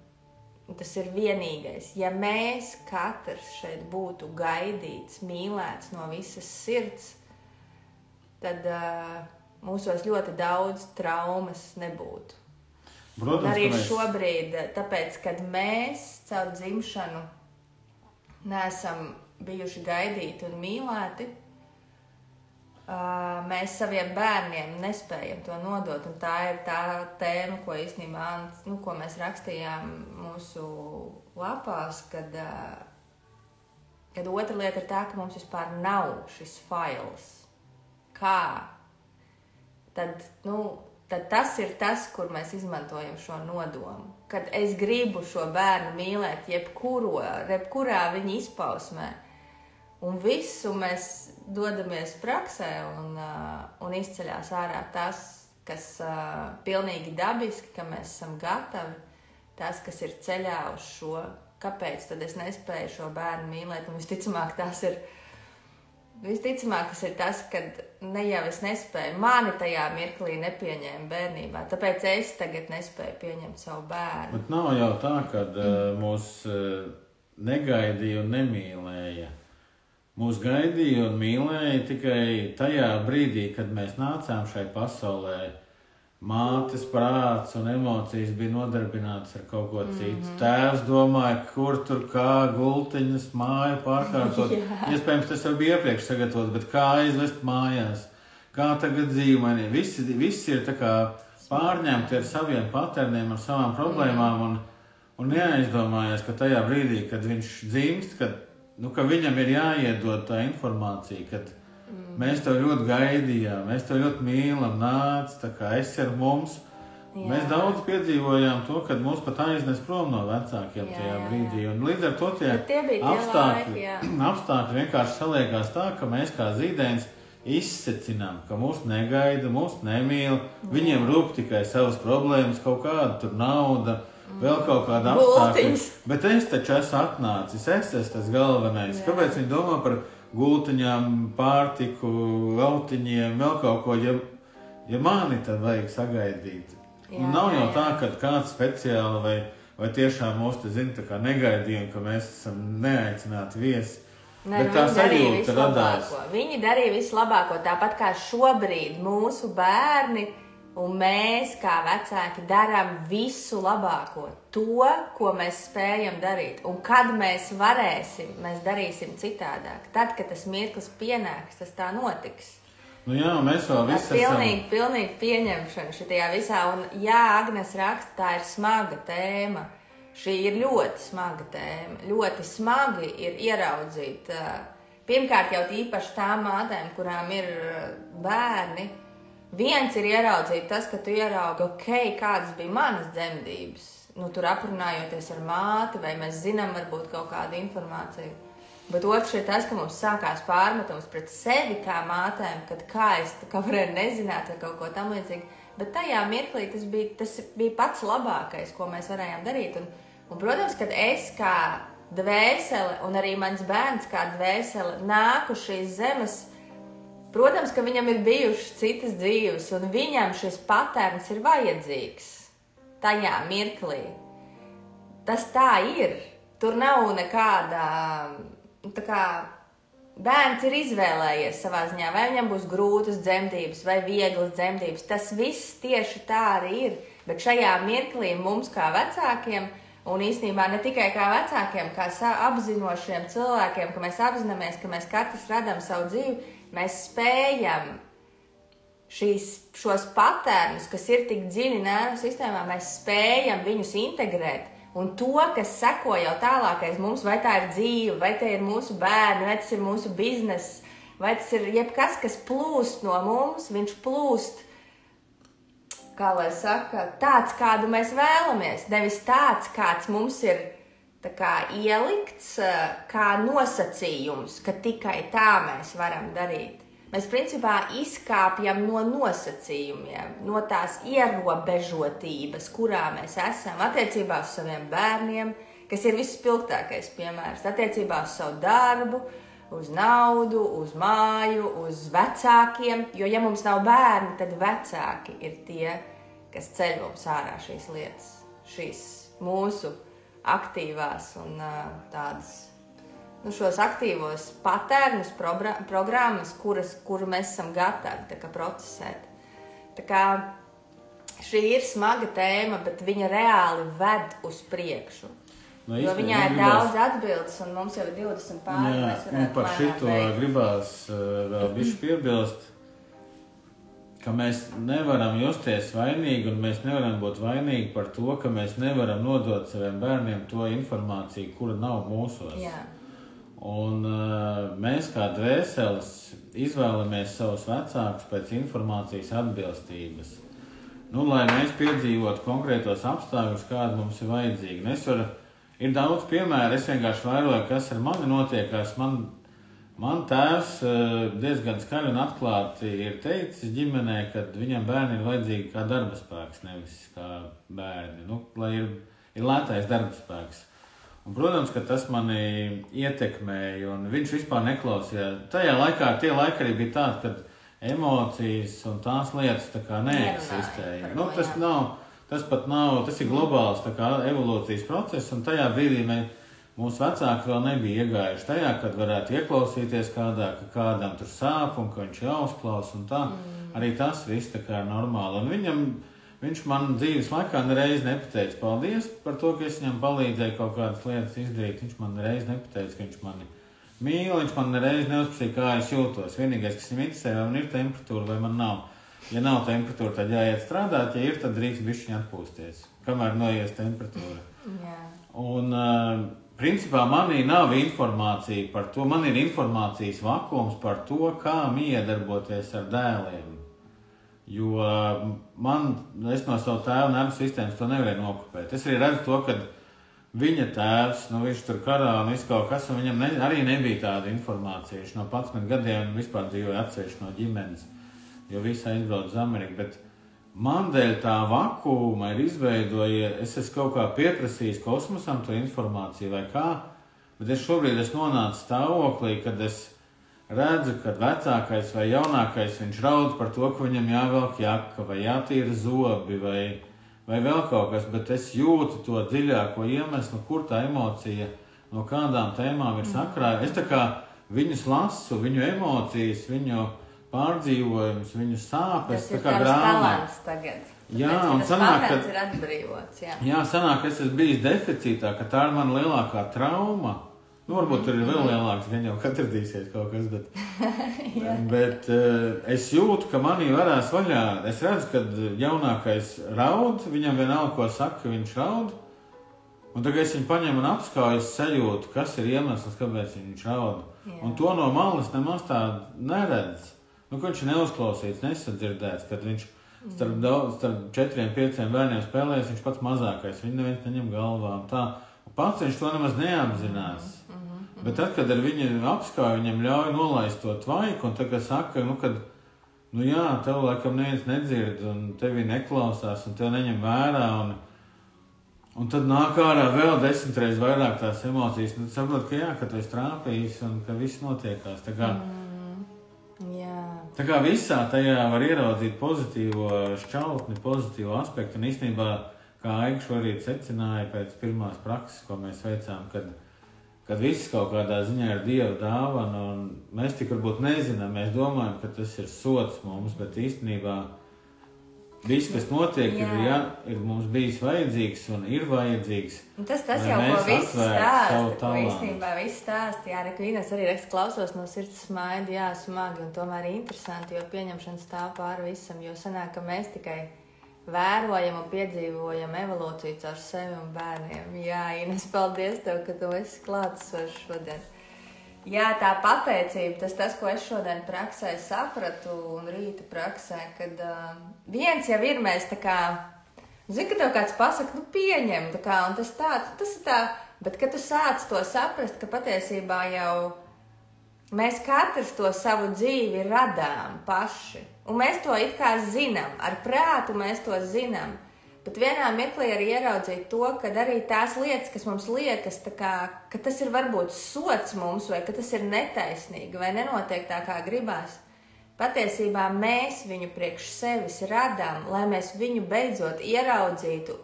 Tas ir vienīgais. Ja mēs katrs šeit būtu gaidīts, mīlēts no visas sirds, tad mūsos ļoti daudz traumas nebūtu. Protams, un arī šobrīd, tāpēc, kad mēs caur dzimšanu neesam bijuši gaidīti un mīlēti, mēs saviem bērniem nespējam to nodot, un tā ir tā tēma, ko īstenībā, ko mēs rakstījām mūsu lapās, kad Kad otra lieta ir tā, ka mums vispār nav šis fails. Kā? Tad tas ir tas, kur mēs izmantojam šo nodomu. Kad es gribu šo bērnu mīlēt jebkurā viņa izpausmē, un visu mēs dodamies praksē un izceļās ārā tas, kas pilnīgi dabiski, ka mēs esam gatavi, tas, kas ir ceļā uz šo, kāpēc tad es nespēju šo bērnu mīlēt, un visticamāk tas ir tas, kad ne jau es nespēju, mani tajā mirklī nepieņēma bērnībā, tāpēc es tagad nespēju pieņemt savu bērnu. Bet nav jau tā, kad mūs negaidīja un nemīlēja. Mūs gaidīja un mīlēja tikai tajā brīdī, kad mēs nācām šai pasaulē. Mātes prāts un emocijas bija nodarbināts ar kaut ko citu. Tēvs domāja, kur tur kā gultiņas māju pārkārtot. Iespējams, tas jau bija iepriekš sagatavots, bet kā aizvest mājās, kā tagad dzīveni. Visi ir tā kā pārņemti ar saviem paterniem, ar savām problēmām un neaizdomājās, ka tajā brīdī, kad viņš dzimst, ka viņam ir jāiedod tā informācija, kad mēs tev ļoti gaidījām, mēs tev ļoti mīlam, nāc, tā kā esi ar mums. Jā. Mēs daudz piedzīvojām to, kad mūs pat aiznes prom no vecākiem tajā brīdī. Un līdz ar to tie apstākļi vienkārši saliekās tā, ka mēs kā zīdainis izsecinām, ka mūs negaida, mūs nemīl, viņiem rūp tikai savas problēmas, kaut kāda tur nauda, vēl kaut kāda apstākļa. Bet es taču esmu atnācis, es esmu tas galvenais. Jā. Kāpēc viņi domā par gultiņām, pārtiku, autiņiem, vēl kaut ko, ja mani tad vajag sagaidīt. Nav jau tā, ka kāds speciāli vai tiešām mūs te zina tā kā negaidījumi, ka mēs esam neaicināti viesi. Bet tā sajūta radās. Viņi darīja visu labāko, tāpat kā šobrīd mūsu bērni un mēs kā vecāki darām visu labāko. To, ko mēs spējam darīt. Un kad mēs varēsim, mēs darīsim citādāk. Tad, kad tas mirklis pienāks, tas tā notiks. Nu jā, mēs vēl visi esam... Pilnīgi pieņemšana šitajā visā. Un jā, Agnes raksta, tā ir smaga tēma. Šī ir ļoti smaga tēma. Ļoti smagi ir ieraudzīt. Pirmkārt jau īpaši tām mātēm, kurām ir bērni. Viens ir ieraudzīt tas, ka tu ieraugi, kādas bija manas dzemdības. Tur aprunājoties ar māti, vai mēs zinām varbūt kaut kādu informāciju. Bet otrs ir tas, ka mums sākās pārmetums pret sevi kā mātēm, kad es varēju nezināt vai kaut ko tam līdzīgi. Bet tajā mirklī tas bija pats labākais, ko mēs varējām darīt. Un protams, kad es kā dvēsele un arī mans bērns kā dvēsele nāku šīs zemes, protams, ka viņam ir bijušas citas dzīves, un viņam šis patērns ir vajadzīgs tajā mirklī. Tas tā ir. Tur nav nekāda, bērns ir izvēlējies savā ziņā, vai viņam būs grūtas dzemdības, vai vieglas dzemdības. Tas viss tieši tā arī ir. Bet šajā mirklī mums kā vecākiem, un īstenībā ne tikai kā vecākiem, kā apzinošiem cilvēkiem, ka mēs apzināmies, ka mēs katrs radām savu dzīvi, mēs spējam šos patērnus, kas ir tik dziļi nervu sistēmā, mēs spējam viņus integrēt. Un to, kas seko jau tālākais mums, vai tā ir dzīve, vai tā ir mūsu bērni, vai tas ir mūsu biznes, vai tas ir jebkas, kas plūst no mums, viņš plūst, kā lai saka, tāds, kādu mēs vēlamies. Nevis tāds, kāds mums ir ielikts kā nosacījums, ka tikai tā mēs varam darīt. Mēs principā izkāpjam no nosacījumiem, no tās ierobežotības, kurā mēs esam attiecībā uz saviem bērniem, kas ir visspilgtākais piemērs, attiecībā uz savu darbu, uz naudu, uz māju, uz vecākiem, jo ja mums nav bērni, tad vecāki ir tie, kas ceļ mums ārā šīs lietas, šīs mūsu aktīvās un tādas, šos aktīvos patērnus, programmas, kuru mēs esam gatavi procesēt. Tā kā šī ir smaga tēma, bet viņa reāli ved uz priekšu. Jo viņā ir daudz atbildes, un mums jau ir 20 pāri. Jā, un par šito gribās vēl bišķi piebilst, ka mēs nevaram justies vainīgi, un mēs nevaram būt vainīgi par to, ka mēs nevaram nodot saviem bērniem to informāciju, kura nav mūsos. Jā. Un mēs kā dvēseles izvēlamies savus vecākus pēc informācijas atbilstības. Nu, lai mēs piedzīvotu konkrētos apstākļus, kādi mums ir vajadzīgi. Ir daudz piemēru, es vienkārši vēroju, kas ar mani notiekās. Man tēvs diezgan skaļi un atklāti ir teicis ģimenē, ka viņam bērni ir vajadzīgi kā darba spēks, nevis kā bērni. Nu, lai ir lētais darba spēks. Un, protams, ka tas mani ietekmēja, un viņš vispār neklausījās. Tajā laikā, tie laiki arī bija tādi, kad emocijas un tās lietas tā kā neeksistēja. Nu, tas ir globāls tā kā evolūcijas process, un tajā brīdī mūsu vecāki vēl nebija iegājuši tajā, kad varētu ieklausīties kādā, ka kādam tur sāp un ka viņš jāuzklaus un tā. Arī tas viss tā kā ir normāli. Un viņš man dzīves laikā nereiz nepateica paldies par to, ka es viņam palīdzēju kaut kādas lietas izdarīt. Viņš man nereiz nepateica, ka viņš mani mīl, viņš man nereiz neuzprasīja, kā es jūtos. Vienīgais, kas viņam interesē, vai man ir temperatūra, vai man nav. Ja nav temperatūra, tad jāiet strādāt, ja ir, tad drīkst bišķiņ atpūsties, kamēr noies temperatūra. Jā. Un principā manī nav informācija par to, man ir informācijas vakums par to, kā miedarboties ar dēliem. Jo es no savu tēvu nervu sistēmas to nevarēju nokopēt. Es arī redzu to, ka viņa tēvs, viņš tur karā un viss kaut kas, un viņam arī nebija tāda informācija. Viņš no 11 gadiem vispār dzīvoja atsevišķi no ģimenes, jo visi aizbrauc uz Ameriku. Bet man dēļ tā vakuma ir izveidojies, es esmu kaut kā pieprasījis kosmosam to informāciju vai kā, bet es šobrīd nonācu stāvoklī, kad es redzu, ka vecākais vai jaunākais viņš raud par to, ka viņam jāvelk jaka vai jātīra zobi vai vēl kaut kas, bet es jūtu to dziļāko iemeslu, kur tā emocija no kādām tēmām ir sakrā. Es tā kā viņus lasu, viņu emocijas, viņu pārdzīvojumus, viņu sāpes, tā kā grāmatas tagad. Jā, un sanāk, ka ir atbrīvots, jā, sanāk, ka es esmu bijis deficītā, ka tā ir mana lielākā trauma. Nu, varbūt tur ir vēl lielāks, gan jau atradīsies kaut kas, bet es jūtu, ka manī varās vaļā. Es redzu, ka jaunākais raud, viņam vienalga, ko saka, viņš raud. Un tagad es viņu paņemu un apskauju, es sajūtu, kas ir iemesls, kāpēc viņš raud. Jā. Un to no malas nemaz tā neredz. Ka viņš ir neuzklausīts, nesadzirdēts, kad viņš starp 4-5 bērniem spēlējas, viņš pats mazākais, viņu neviens neņem galvā. Pats viņš to nemaz neapzinās. Bet tad, kad ar viņu apskauju, viņam ļauj nolaist to tvaiku, un tagad saka, jā, tev laikam neviens nedzird, un tevi neklausās, un tev neņem vērā, un tad nāk ārā vēl 10 reizes vairāk tās emocijas, un tad saprot, ka tu esi trāpījis, un ka viss notiekās. Tā kā visā tajā var ieraudzīt pozitīvo šķautni, pozitīvo aspektu, un īstenībā, kā Aiga šorīt secināja pēc pirmās prakses, ko mēs veicām, kad viss kaut kādā ziņā ir Dieva dāvana, un mēs tik varbūt nezinām, mēs domājam, ka tas ir sots mums, bet īstenībā viss, kas notiek, ir mums bijis vajadzīgs un ir vajadzīgs. Un tas jau, ko viss stāsta, īstenībā viss stāsta, Ines arī raksta, klausos no sirds smaidi, smagi un tomēr interesanti, jo pieņemšana stāv pāri visam, jo sanāk, ka mēs tikai vērojam un piedzīvojam evolūciju caur sevi un bērniem. Jā, Ines, paldies tev, ka tu esi klātesošs šodien. Jā, tā pateicība, tas, ko es šodien praksē sapratu un rīta praksē, kad viens jau ir mēs tā kā, zini, ka tev kāds pasaka, pieņem, tā kā, un tas ir tā, bet kad tu sāc to saprast, ka patiesībā jau mēs katrs to savu dzīvi radām paši. Un mēs to it kā zinām, ar prātu mēs to zinām, bet vienā mirklī arī ieraudzīt to, ka arī tās lietas, kas mums liekas, ka tas ir varbūt sots mums, vai ka tas ir netaisnīgi, vai nenotiek tā, kā gribās, patiesībā mēs viņu priekš sevis radām, lai mēs viņu beidzot ieraudzītu,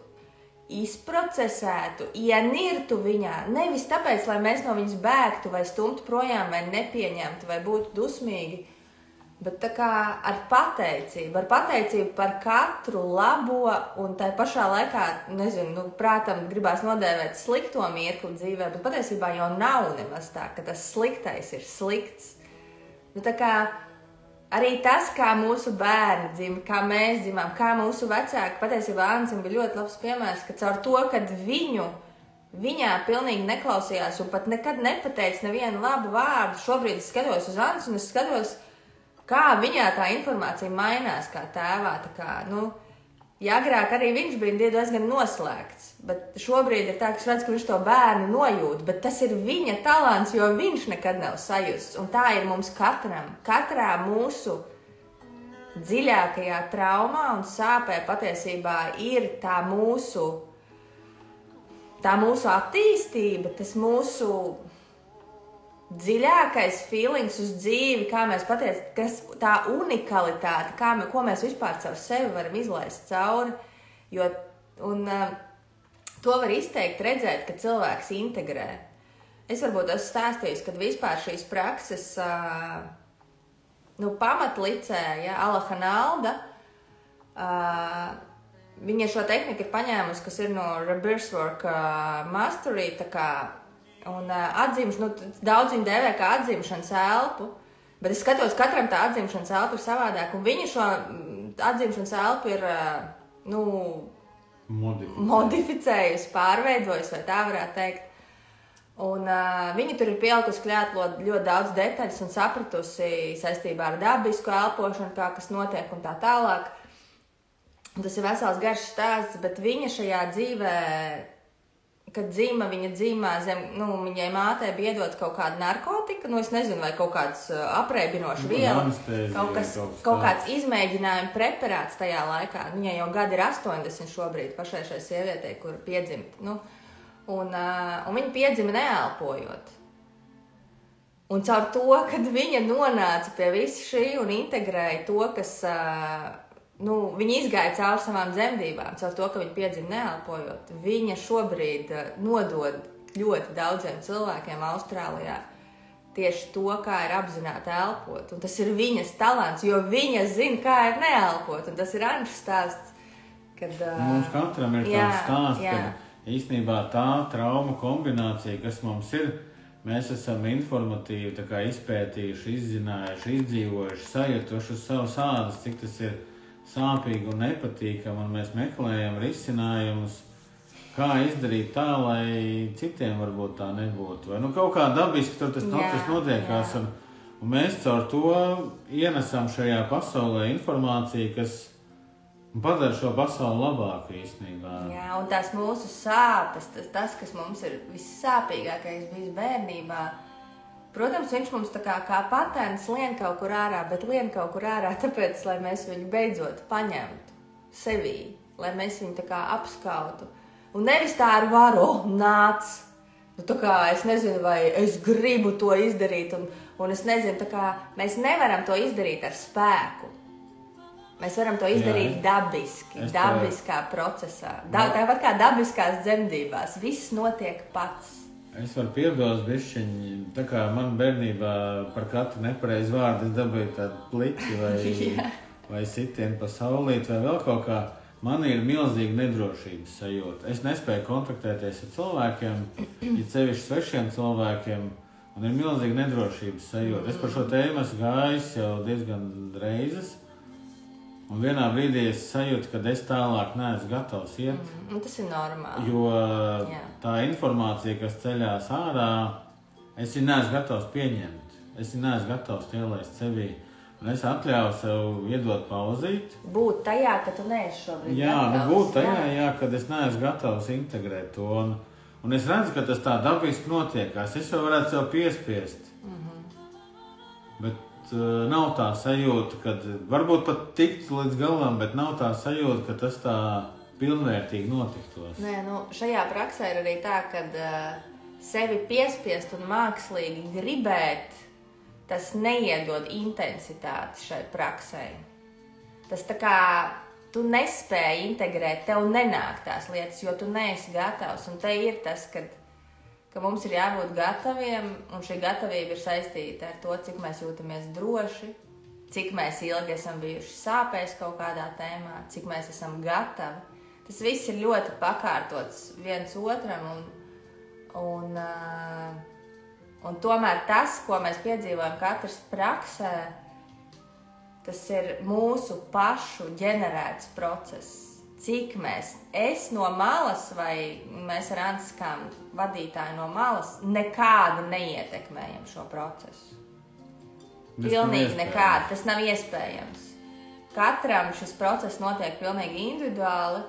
izprocesētu, ienirtu viņā, nevis tāpēc, lai mēs no viņas bēgtu, vai stumtu projām, vai nepieņemtu, vai būtu dusmīgi, bet tā kā ar pateicību par katru labo un tai pašā laikā, prātam gribās nodēvēt slikto mirkli dzīvē, bet patiesībā jau nav nemaz tā, ka tas sliktais ir slikts. Bet tā kā arī tas, kā mūsu bērni dzimta, kā mēs dzimām, kā mūsu vecāki, patiesībā Ansim bija ļoti labs piemērs, ka caur to, kad viņu viņā pilnīgi neklausījās un pat nekad nepateica nevienu labu vārdu. Šobrīd es skatos uz Annas un es skatos, kā viņā tā informācija mainās kā tēvā. Tā kā, ja agrāk arī viņš bija diezgan noslēgts, bet šobrīd ir tā, ka es redzu, ka viņš to bērnu nojūt, bet tas ir viņa talants, jo viņš nekad nav sajusts. Un tā ir mums katram. Katrā mūsu dziļākajā traumā un sāpē patiesībā ir tā mūsu attīstība, tas mūsu dziļākais feelings uz dzīvi, kā mēs tā unikalitāte, ko mēs vispār caur sevi varam izlaist cauri. To var izteikt, redzēt, ka cilvēks integrē. Es varbūt esmu stāstījis, kad vispār šīs prakses pamatlicēja Alaha Nalda, viņa šo tehniku ir paņēmusi, kas ir no Rebirth Work Mastery, un daudz viņa dēvē kā atzimšanas elpu, bet es skatos, katram tā atzimšanas elpa ir savādāk, un viņa šo atzimšanas elpu ir, modificējusi, pārveidojusi, vai tā varētu teikt. Un viņa tur ir pielikusi klāt ļoti daudz detaļas un sapratusi saistībā ar dabisku elpošanu, kā kas notiek un tā tālāk. Un tas ir vesels garš stāsts, bet viņa šajā dzīvē, kad viņa dzima viņai mātei bija iedots kaut kāda narkotika, es nezinu, vai kaut kāds apreibinošs viela, kaut kāds izmēģinājuma preparāts tajā laikā. Viņai jau gadi ir 80 šobrīd pašai šai sievietei, kur piedzimt. Un viņa piedzima neelpojot. Un caur to, kad viņa nonāca pie visa šī un integrēja to, kas... viņa izgāja cauri savām dzemdībām, caur to, ka viņa piedzima neelpojot. Viņa šobrīd nodod ļoti daudziem cilvēkiem Austrālijā tieši to, kā ir apzināti elpot. Un tas ir viņas talants, jo viņa zina, kā ir neelpot. Un tas ir Anšas stāsts. Mums katram ir tāds stāsts, ka īstenībā tā trauma kombinācija, kas mums ir, mēs esam informatīvi izpētījuši, izzinājuši, izdzīvojuši, sajutuši uz savas ādas, cik tas ir sāpīgi un nepatīkami, un mēs meklējam risinājumus, kā izdarīt tā, lai citiem varbūt tā nebūtu. Vai kaut kā dabiski tur tas process notiekās, un mēs caur to ienesam šajā pasaulē informāciju, kas padara šo pasauli labāku īstenībā. Jā, un tās mūsu sāpes, tas, kas mums ir vissāpīgākais bijis bērnībā, protams, viņš mums kā patēns lien kaut kur ārā, bet lien kaut kur ārā tāpēc, lai mēs viņu beidzot paņemtu sevī, lai mēs viņu apskautu. Un nevis tā ar varu, nāc! Es nezinu, vai es gribu to izdarīt, un es nezinu, mēs nevaram to izdarīt ar spēku. Mēs varam to izdarīt dabiski, dabiskā procesā. Tāpat kā dabiskās dzemdībās. Viss notiek pats. Es varu piebilst bišķiņi, tā kā man bērnībā par katru nepareizu vārdu es dabūju tādu pliķi vai sitienu pa saulīti vai vēl kaut kā. Man ir milzīga nedrošības sajūta. Es nespēju kontaktēties ar cilvēkiem, sevišķi svešiem cilvēkiem, un ir milzīga nedrošības sajūta. Es par šo tēmu esmu gājis jau diezgan reizes. Un vienā brīdī es sajūtu, ka es tālāk neesmu gatavs iet. Tas ir normāli. Jo tā informācija, kas ceļās ārā, es viņu neesmu gatavs pieņemt. Es viņu neesmu gatavs ielaist sevī. Un es atļauju sev iedot pauzīt. Būt tajā, ka tu neesi šobrīd gatavs. Būt tajā, kad es neesmu gatavs integrēt to. Un es redzu, ka tas tā dabiski notiekās. Es jau varētu sev piespiest. Bet nav tā sajūta, ka varbūt pat tikt līdz galam, bet nav tā sajūta, ka tas tā pilnvērtīgi notiktos. Nē, šajā praksē ir arī tā, ka sevi piespiest un mākslīgi gribēt, tas neiedod intensitāti šai praksē. Tas tā kā tu nespēji integrēt, tev nenāk tās lietas, jo tu neesi gatavs. Un te ir tas, ka mums ir jābūt gataviem, un šī gatavība ir saistīta ar to, cik mēs jūtamies droši, cik mēs ilgi esam bijuši sāpēs kaut kādā tēmā, cik mēs esam gatavi. Tas viss ir ļoti pakārtots viens otram, un tomēr tas, ko mēs piedzīvojam katrs praksē, tas ir mūsu pašu ģenerēts process. cik es no malas vai mēs ar Antiskām vadītāju no malas nekādu neietekmējam šo procesu. Pilnīgi nekādu, tas nav iespējams. Katram šis process notiek pilnīgi individuāli,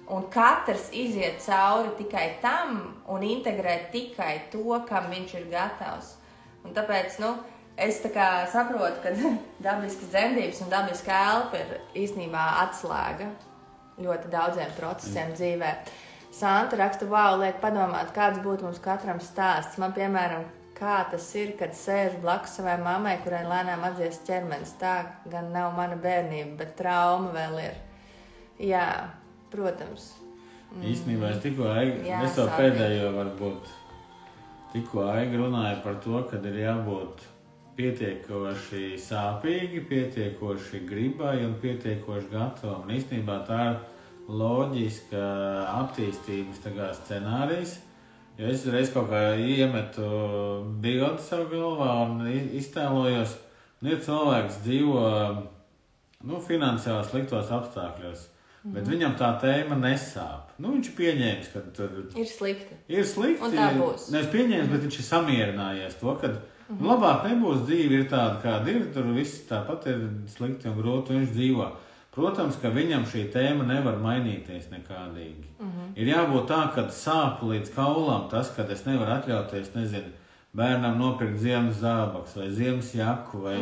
un katrs iziet cauri tikai tam un integrē tikai to, kam viņš ir gatavs. Un tāpēc, es tā kā saprotu, ka dabiskas dzemdības un dabiska elpa ir īstenībā atslēga ļoti daudziem procesiem dzīvē. Santa raksta, liek padomāt, kāds būtu mums katram stāsts. Man, piemēram, kā tas ir, kad sēžu blakus savai mammai, kurai lēnām atdziest ķermenis. Tā gan nav mana bērnība, bet trauma vēl ir. Jā, protams. Īstenībā es tikko es to pēdējo varbūt tikko Aiga runāja par to, kad ir jābūt pietiekoši sāpīgi, pietiekoši gribai un pietiekoši gatavam. Un īstenībā tā ir loģiska attīstības scenārijs, jo es reiz kaut kā iemetu bildi savu galvā un iztēlojos, ir cilvēks dzīvo finansiāli sliktos apstākļos, bet viņam tā tēma nesāp. Viņš ir pieņēmis, ka tur ir slikti. Ir slikti. Un tā būs. Nevis pieņēmis, bet viņš ir samierinājies to, ka labāk nebūs dzīve, ir tāda, kāda ir, tur viss tāpat ir slikti un grūti, viņš dzīvo. Protams, ka viņam šī tēma nevar mainīties nekādīgi. Ir jābūt tā, kad sāp līdz kaulam tas, kad es nevaru atļauties, bērnam nopirkt ziemas zābaks vai ziemas jaku, vai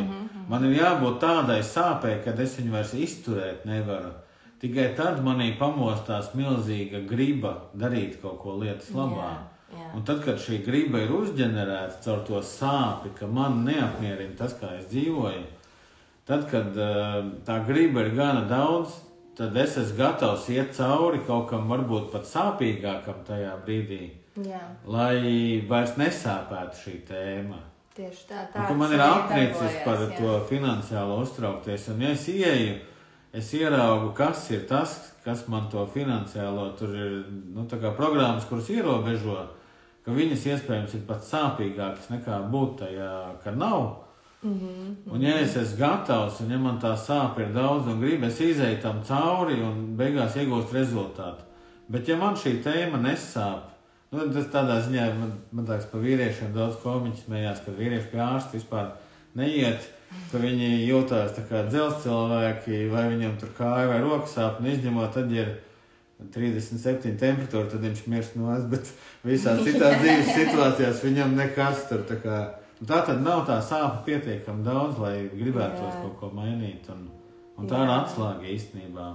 man ir jābūt tādai sāpei, kad es viņu vairs izturēt nevaru. Tikai tad manī pamostās milzīga griba darīt kaut ko lietas labā. Jā. Un tad, kad šī griba ir uzģenerēta caur to sāpi, ka man neapmierina tas, kā es dzīvoju, tad, kad tā griba ir gana daudz, tad es esmu gatavs iet cauri kaut kam varbūt pat sāpīgākam tajā brīdī, lai vairs nesāpētu šī tēma. Tieši tā. Man ir apnicis par to finansiālo uztraukties, un ja es ieeju, es ieraugu, kas ir tas, kas man to finansiālo, tur ir tā kā programmas, kuras ierobežo, ka viņas iespējams ir pat sāpīgākas nekā būt tajā, ka nav. Un ja es esmu gatavs, un ja man tā sāp ir daudz un gribu, es izēju tam cauri un beigās iegūst rezultātu. Bet ja man šī tēma nesāp, tas tādā ziņā, man tāks pa vīriešiem daudz komiķi smējās, ka vīrieši pie ārsta vispār neiet, ka viņi jūtās tā kā dzelzceļnieki, vai viņam tur kāja vai rokas sāp, un izņemot, tad ir 37 temperatūra, tad viņš mirst no es, bet visās citās dzīves situācijās viņam nekas tur tā kā. Tā tad nav tā sāpa pietiekami daudz, lai gribētos kaut ko mainīt, un tā ir atslēga īstenībā.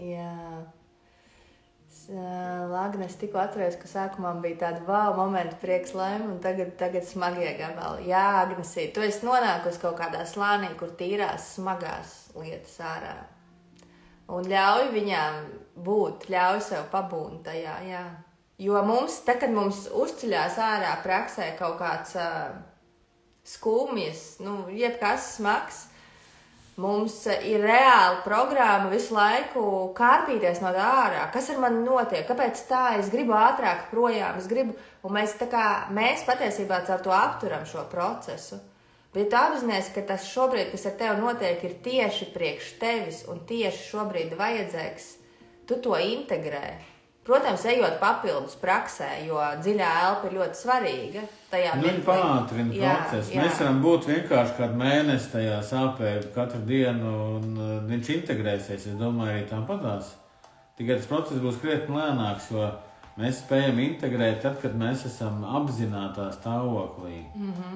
Jā. Agnes tikko atceries, ka sākumā bija tāda momenta prieks laime, un tagad smagie gabali. Jā, Agnesī, tu esi nonākusi kaut kādā slānī, kur tīrās smagās lietas ārā. Un ļauj viņām būt, ļauj sev pabūt tajā, jā. Jo kad mums uzceļās ārā praksē kaut kāds skumjas, jebkas smags, mums ir reāla programma visu laiku kārpīties no tā ārā. Kas ar mani notiek? Kāpēc tā? Es gribu ātrāk projām, un mēs patiesībā caur to apturam šo procesu. Bet tu apzinājies, ka tas šobrīd, kas ar tevi notiek, ir tieši priekš tevis un tieši šobrīd vajadzīgs. Tu to integrē. Protams, ejot papildus praksē, jo dziļā elpa ir ļoti svarīga. Viņa pātrina procesu. Mēs varam būt vienkārši kādu mēnesi tajā sāpē katru dienu, un viņš integrēsies, es domāju, arī tāpatās. Tikai tas process būs krietni lēnāks, jo mēs spējam integrēt tad, kad mēs esam apzinātā stāvoklī,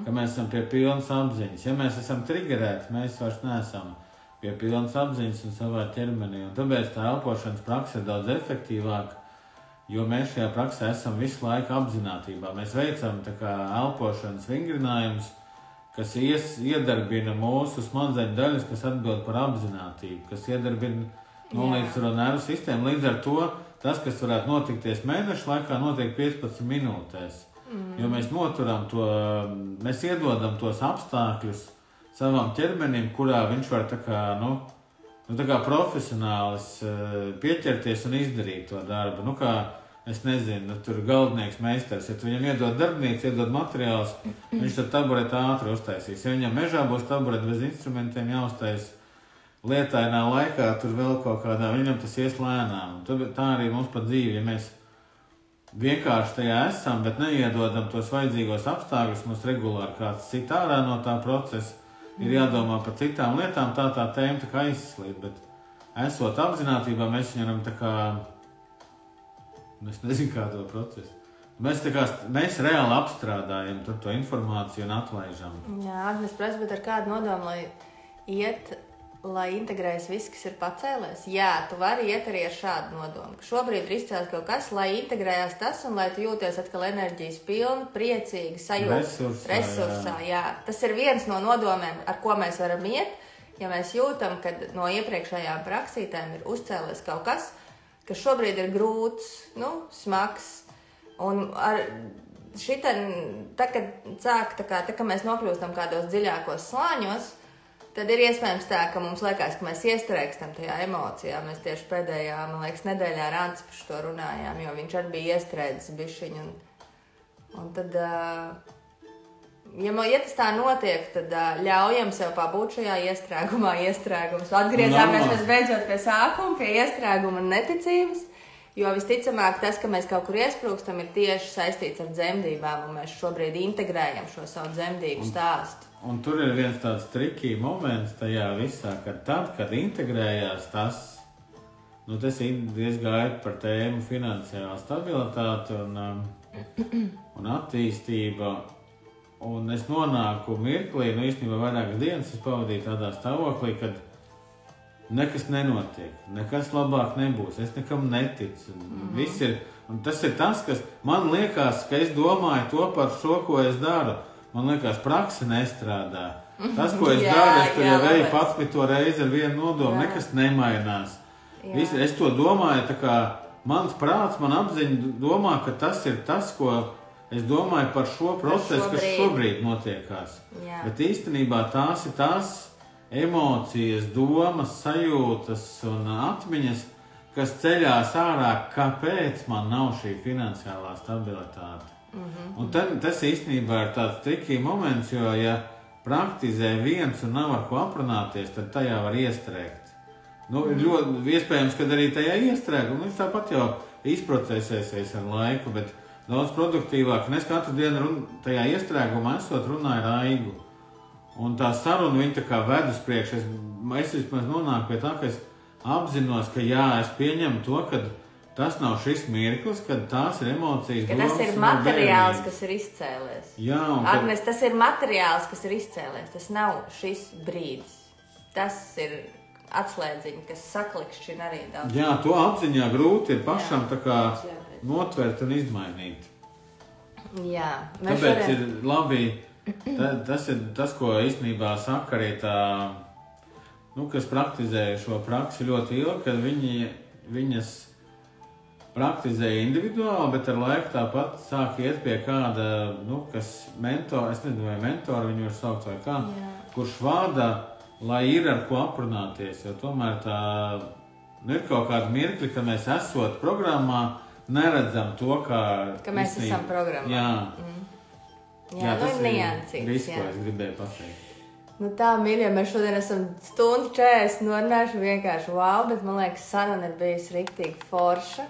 ka mēs esam pie pilnas apziņas. Ja mēs esam triggerēti, mēs vairs neesam pie pilnas apziņas un savā ķermenī. Un tāpēc tā elpošanas praksa ir daudz efektīvāka, jo mēs šajā praksē esam visu laiku apzinātībā. Mēs veicam tā kā elpošanas vingrinājumus, kas iedarbina mūsu smadzeņu daļas, kas atbild par apzinātību, kas iedarbina nolīdzsvaro nervu sistēmu. Līdz ar to tas, kas varētu notikties mēnešu laikā, notiek 15 minūtēs. Jo mēs noturam to, mēs iedodam tos apstākļus savam ķermenim, kurā viņš var tā kā profesionālis pieķerties un izdarīt to darbu. Kā, es nezinu, tur galdnieks meistars, ja tu viņam iedod darbnīcu, iedod materiālus, viņš tad tabureti ātri uztaisīs. Ja viņam mežā būs tabureti bez instrumentiem jāuztais, lietainā laikā tur vēl kaut kādā, viņam tas ies lēnām. Tā arī mums pa dzīvi, ja mēs vienkārši tajā esam, bet neiedodam tos vajadzīgos apstākļus, mums regulāri kāds sit ārā no tā procesa, ir jādomā par citām lietām, tā tēma tā kā izslīd, bet esot apzinātībā, mēs viņam tā kā, es nezinu kā to procesu. Mēs reāli apstrādājam to informāciju un atlaižam. Jā, Agnes prasa, bet ar kādu nodomu, lai integrējas viss, kas ir pacēlies? Jā, tu vari iet arī ar šādu nodomu. Šobrīd ir izcēlts kaut kas, lai integrējās tas un lai tu jūties atkal enerģijas pilni, priecīgi, sajūti. Resursā, jā. Tas ir viens no nodomiem, ar ko mēs varam iet, ja mēs jūtam, ka no iepriekšējām praksītēm ir uzcēlies kaut kas, kas šobrīd ir grūts, smags. Un ar šitien, kad mēs nokļūstam kādos dziļākos slāņos, tad ir iespējams tā, ka mums liekas, ka mēs iestrēgstam tajā emocijā. Mēs tieši pēdējā, man liekas, nedēļā ar Anci par šo runājām, jo viņš arī bija iestrēdzis bišķiņu. Un tad, ja tas tā notiek, tad ļaujam sev pabūt šajā iestrēgums. Atgriezāmies mēs beidzot pie sākuma, pie iestrēguma un neticības. Jo visticamāk tas, ka mēs kaut kur iesprūkstam, ir tieši saistīts ar dzemdībām, un mēs šobrīd integrējam šo savu dzemdību stāstu. Un tur ir viens tāds trikī moments tajā visā, ka tad, kad integrējās tas gāja par tēmu finansiāla stabilitāte un attīstība, un es nonāku mirklī, īstenībā vairākas dienas es pavadīju tādā stāvoklī, kad nekas nenotiek, nekas labāk nebūs, es nekam neticu. Viss ir, un tas ir tas, kas man liekas, ka es domāju to par šo, ko es daru. Man liekas, praksa nestrādā. Tas, ko es daru, es tur jau eju 11. reizi ar vienu nodomu, nekas nemainās. Es to domāju, tā kā mans prāts, man apziņa domā, ka tas ir tas, ko es domāju par šo procesu, kas šobrīd notiekās. Bet īstenībā tās ir tās emocijas, domas, sajūtas un atmiņas, kas ceļās ārā, kāpēc man nav šī finansiālā stabilitāte. Un tas īstenībā ir tāds trikī moments, jo ja praktizē viens un nav ar ko aprunāties, tad tajā var iestrēgt. Ir ļoti iespējams, ka arī tajā iestrēg, un viņš tāpat jau izprocesēsies ar laiku, bet daudz produktīvāk. Un es katru dienu tajā iestrēgumā esot runāju ar Aigu. Un tā saruna viņa tā kā ved uz priekšu. Es vismaz nonāku pie tā, ka es apzinos, ka es pieņemu to, ka tas nav šis mirklis, kad tās ir emocijas. Ka tas ir materiāls, kas ir izcēlies. Jā, Agnes, tas ir materiāls, kas ir izcēlies. Tas nav šis brīdis. Tas ir atslēdziņa, kas saklikšķina arī daudz. Jā, to apziņā grūti ir pašam tā kā notvert un izmainīt. Jā. Tāpēc ir labi. Tas ir tas, ko īstenībā saka arī tā, kas praktizē šo praksi ļoti ilgi, kad viņas praktizē individuāli, bet ar laiku tāpat sāk iet pie kāda, kas mentor, es nezinu, vai mentori viņu var saukt vai kā, kurš vada, lai ir ar ko aprunāties, jo tomēr ir kaut kāda mirkli, ka mēs esot programmā, neredzam to, ka mēs esam programmā. Jā, tas ir niansīgs. Viss, ko es gribēju pateikt. Tā, mīļie, mēs šodien esam 1:40 norunājuši vienkārši wow, bet man liekas, saruna ir bijusi riktīgi forša.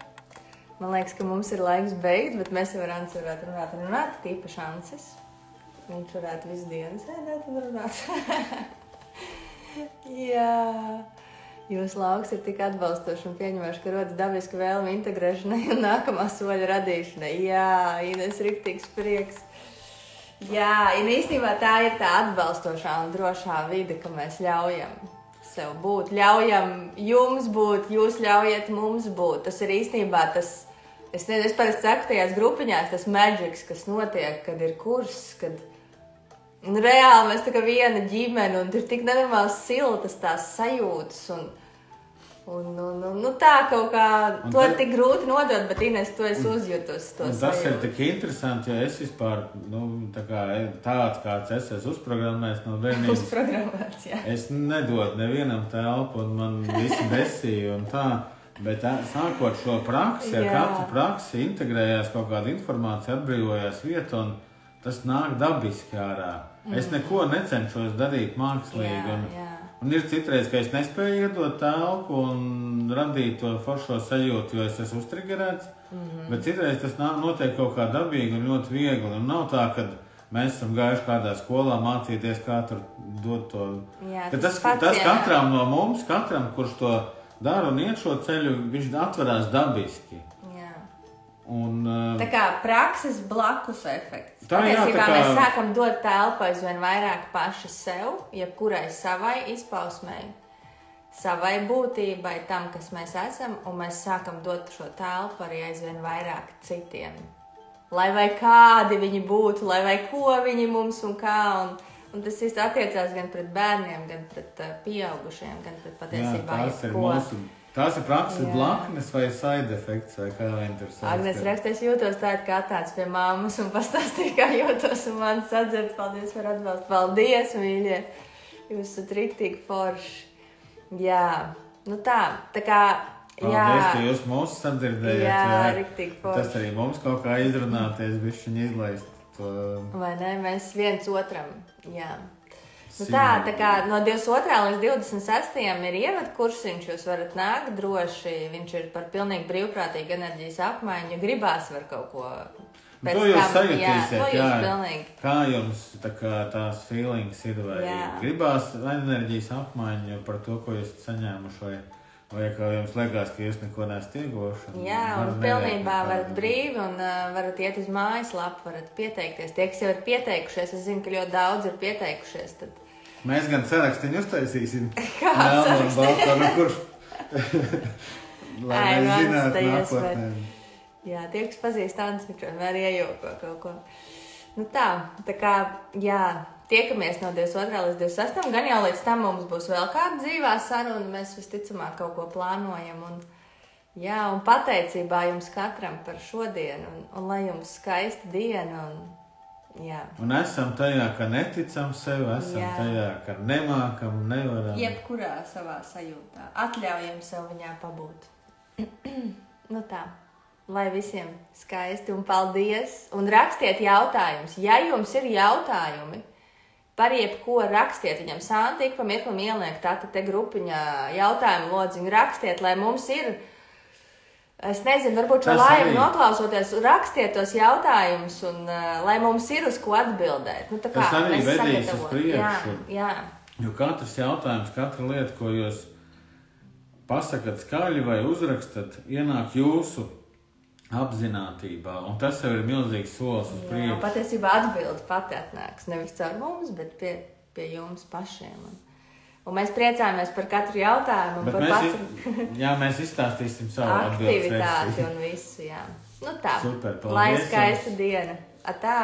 Man liekas, ka mums ir laiks beigt, bet mēs jau ar Anci varētu runāt, tīpaši Ancis. Viņš varētu visu dienu sēdēt un runāt. Jā. Jūsu lauks ir tik atbalstoši un pieņemoši, ka rodas dabiska vēlme integrēšanai un nākamā soļa radīšanai. Jā, Ines, riktīgs prieks. Jā, un īstenībā tā ir tā atbalstošā un drošā vide, ka mēs ļaujam sev būt, ļaujam jums būt, jūs ļaujiet mums būt. Tas ir īstenībā tas, es parasti saku tajās grupiņās, tas magics, kas notiek, kad ir kurs, kad reāli mēs tā kā viena ģimene un ir tik nenormāls siltas tās sajūtas un tā kaut kā, to ir tik grūti nodot, bet Ines, to es uzjutus. Tas ir tik interesanti, jo es vispār, tāds kāds es esmu uzprogrammēts no bērnības. Uzprogrammēts, jā. Es nedodu nevienam telpu un man visi besīja un tā, bet sākot šo praksi, ar katru praksi integrējās kaut kāda informācija, atbrīvojās vieta un tas nāk dabiski ārā. Es neko necenšos darīt mākslīgi Un ir citreiz, ka es nespēju iedot telpu un radīt to foršo sajūtu, jo es esmu uztrigerēts. Bet citreiz tas notiek kaut kā dabīgi un ļoti viegli. Un nav tā, ka mēs esam gājuši kādā skolā mācīties, kā tur dot to. Jā, tas katram no mums, kurš to dara un iet šo ceļu, viņš atverās dabiski. Un, tā kā prakses blakus efekts. Patiesībā mēs sākam dot telpu aizvien vairāk paši sev, jebkurai savai izpausmei, savai būtībai, tam, kas mēs esam, un mēs sākam dot šo telpu arī aizvien vairāk citiem. Lai vai kādi viņi būtu, lai vai ko viņi mums un kā. Un tas viss attiecās gan pret bērniem, gan pret pieaugušiem, gan pret patiesībā jebko. Tās ir prakses blaknes vai side effects, vai kā interesanti. Agnes raksta, es jūtos tāda kā atnāc pie mammas un pastāstīja, kā jūtos un man sadzird. Paldies par atbalstu. Paldies, mīļie. Jūs esat riktīgi forši. Jā, nu tā kā, paldies, ka jūs mūs sadzirdējat. Jā, riktīgi forši. Tas arī mums kaut kā izrunāties, bišķiņ izlaist to. Vai ne, mēs viens otram, jā. Nu tā kā no 22. līdz 26. ir ievadkursiņš, jūs varat nākt droši, viņš ir par pilnīgi brīvprātīgu enerģijas apmaiņu, gribās var kaut ko pēc to jūs sajutīsiet, pilnīgi. Kā jums tās feelings ir, vai gribās enerģijas apmaiņu par to, ko jūs saņēmuši, vai kā jums liekas, ka jūs neko neesat ieguvuši? Jā, un pilnībā varat brīvi un varat iet uz mājaslapu, varat pieteikties. Tie, kas jau ir pieteikušies, es zinu, ka ļoti daudz ir pieteikušies, tad mēs gan sarakstiņu uztaisīsim. Kāds sarakstiņu? Kurš? Lai mēs zinātu nākotnē. Jā, tie, kas pazīst Annas, viņš vienmēr iejauko kaut ko. Nu tā kā, jā, tiekamies no 22. līdz 26. Gan jau līdz tam mums būs vēl kāda dzīvā saruna, mēs visticamāk kaut ko plānojam. Un pateicībā jums katram par šodienu, un lai jums skaista diena. Un esam tajā, ka neticam sev, esam tajā, ka nemākam, nevaram. Jebkurā savā sajūtā. Atļaujam sev viņā pabūt. Nu tā, lai visiem skaisti un paldies. Un rakstiet jautājumus. Ja jums ir jautājumi par jebko, rakstiet viņam. Santa ik pa mirklim ieliek te grupiņā jautājumu lodziņu. Rakstiet, lai mums ir. Es nezinu, varbūt šo laivu noklausoties, rakstiet tos jautājumus, un lai mums ir uz ko atbildēt. Nu, tā kā tas arī vedīs uz priekšu. Jā. Jo katrs jautājums, katra lieta, ko jūs pasakat skaļi vai uzrakstat, ienāk jūsu apzinātībā, un tas jau ir milzīgs solis uz priekšu. Patiesībā atbildi pati atnāks, nevis caur mums, bet pie jums pašiem. Un mēs priecājamies par katru jautājumu. Mēs izstāstīsim savu aktivitāti un visu, jā. Nu tā, super, lai skaista diena. Atā!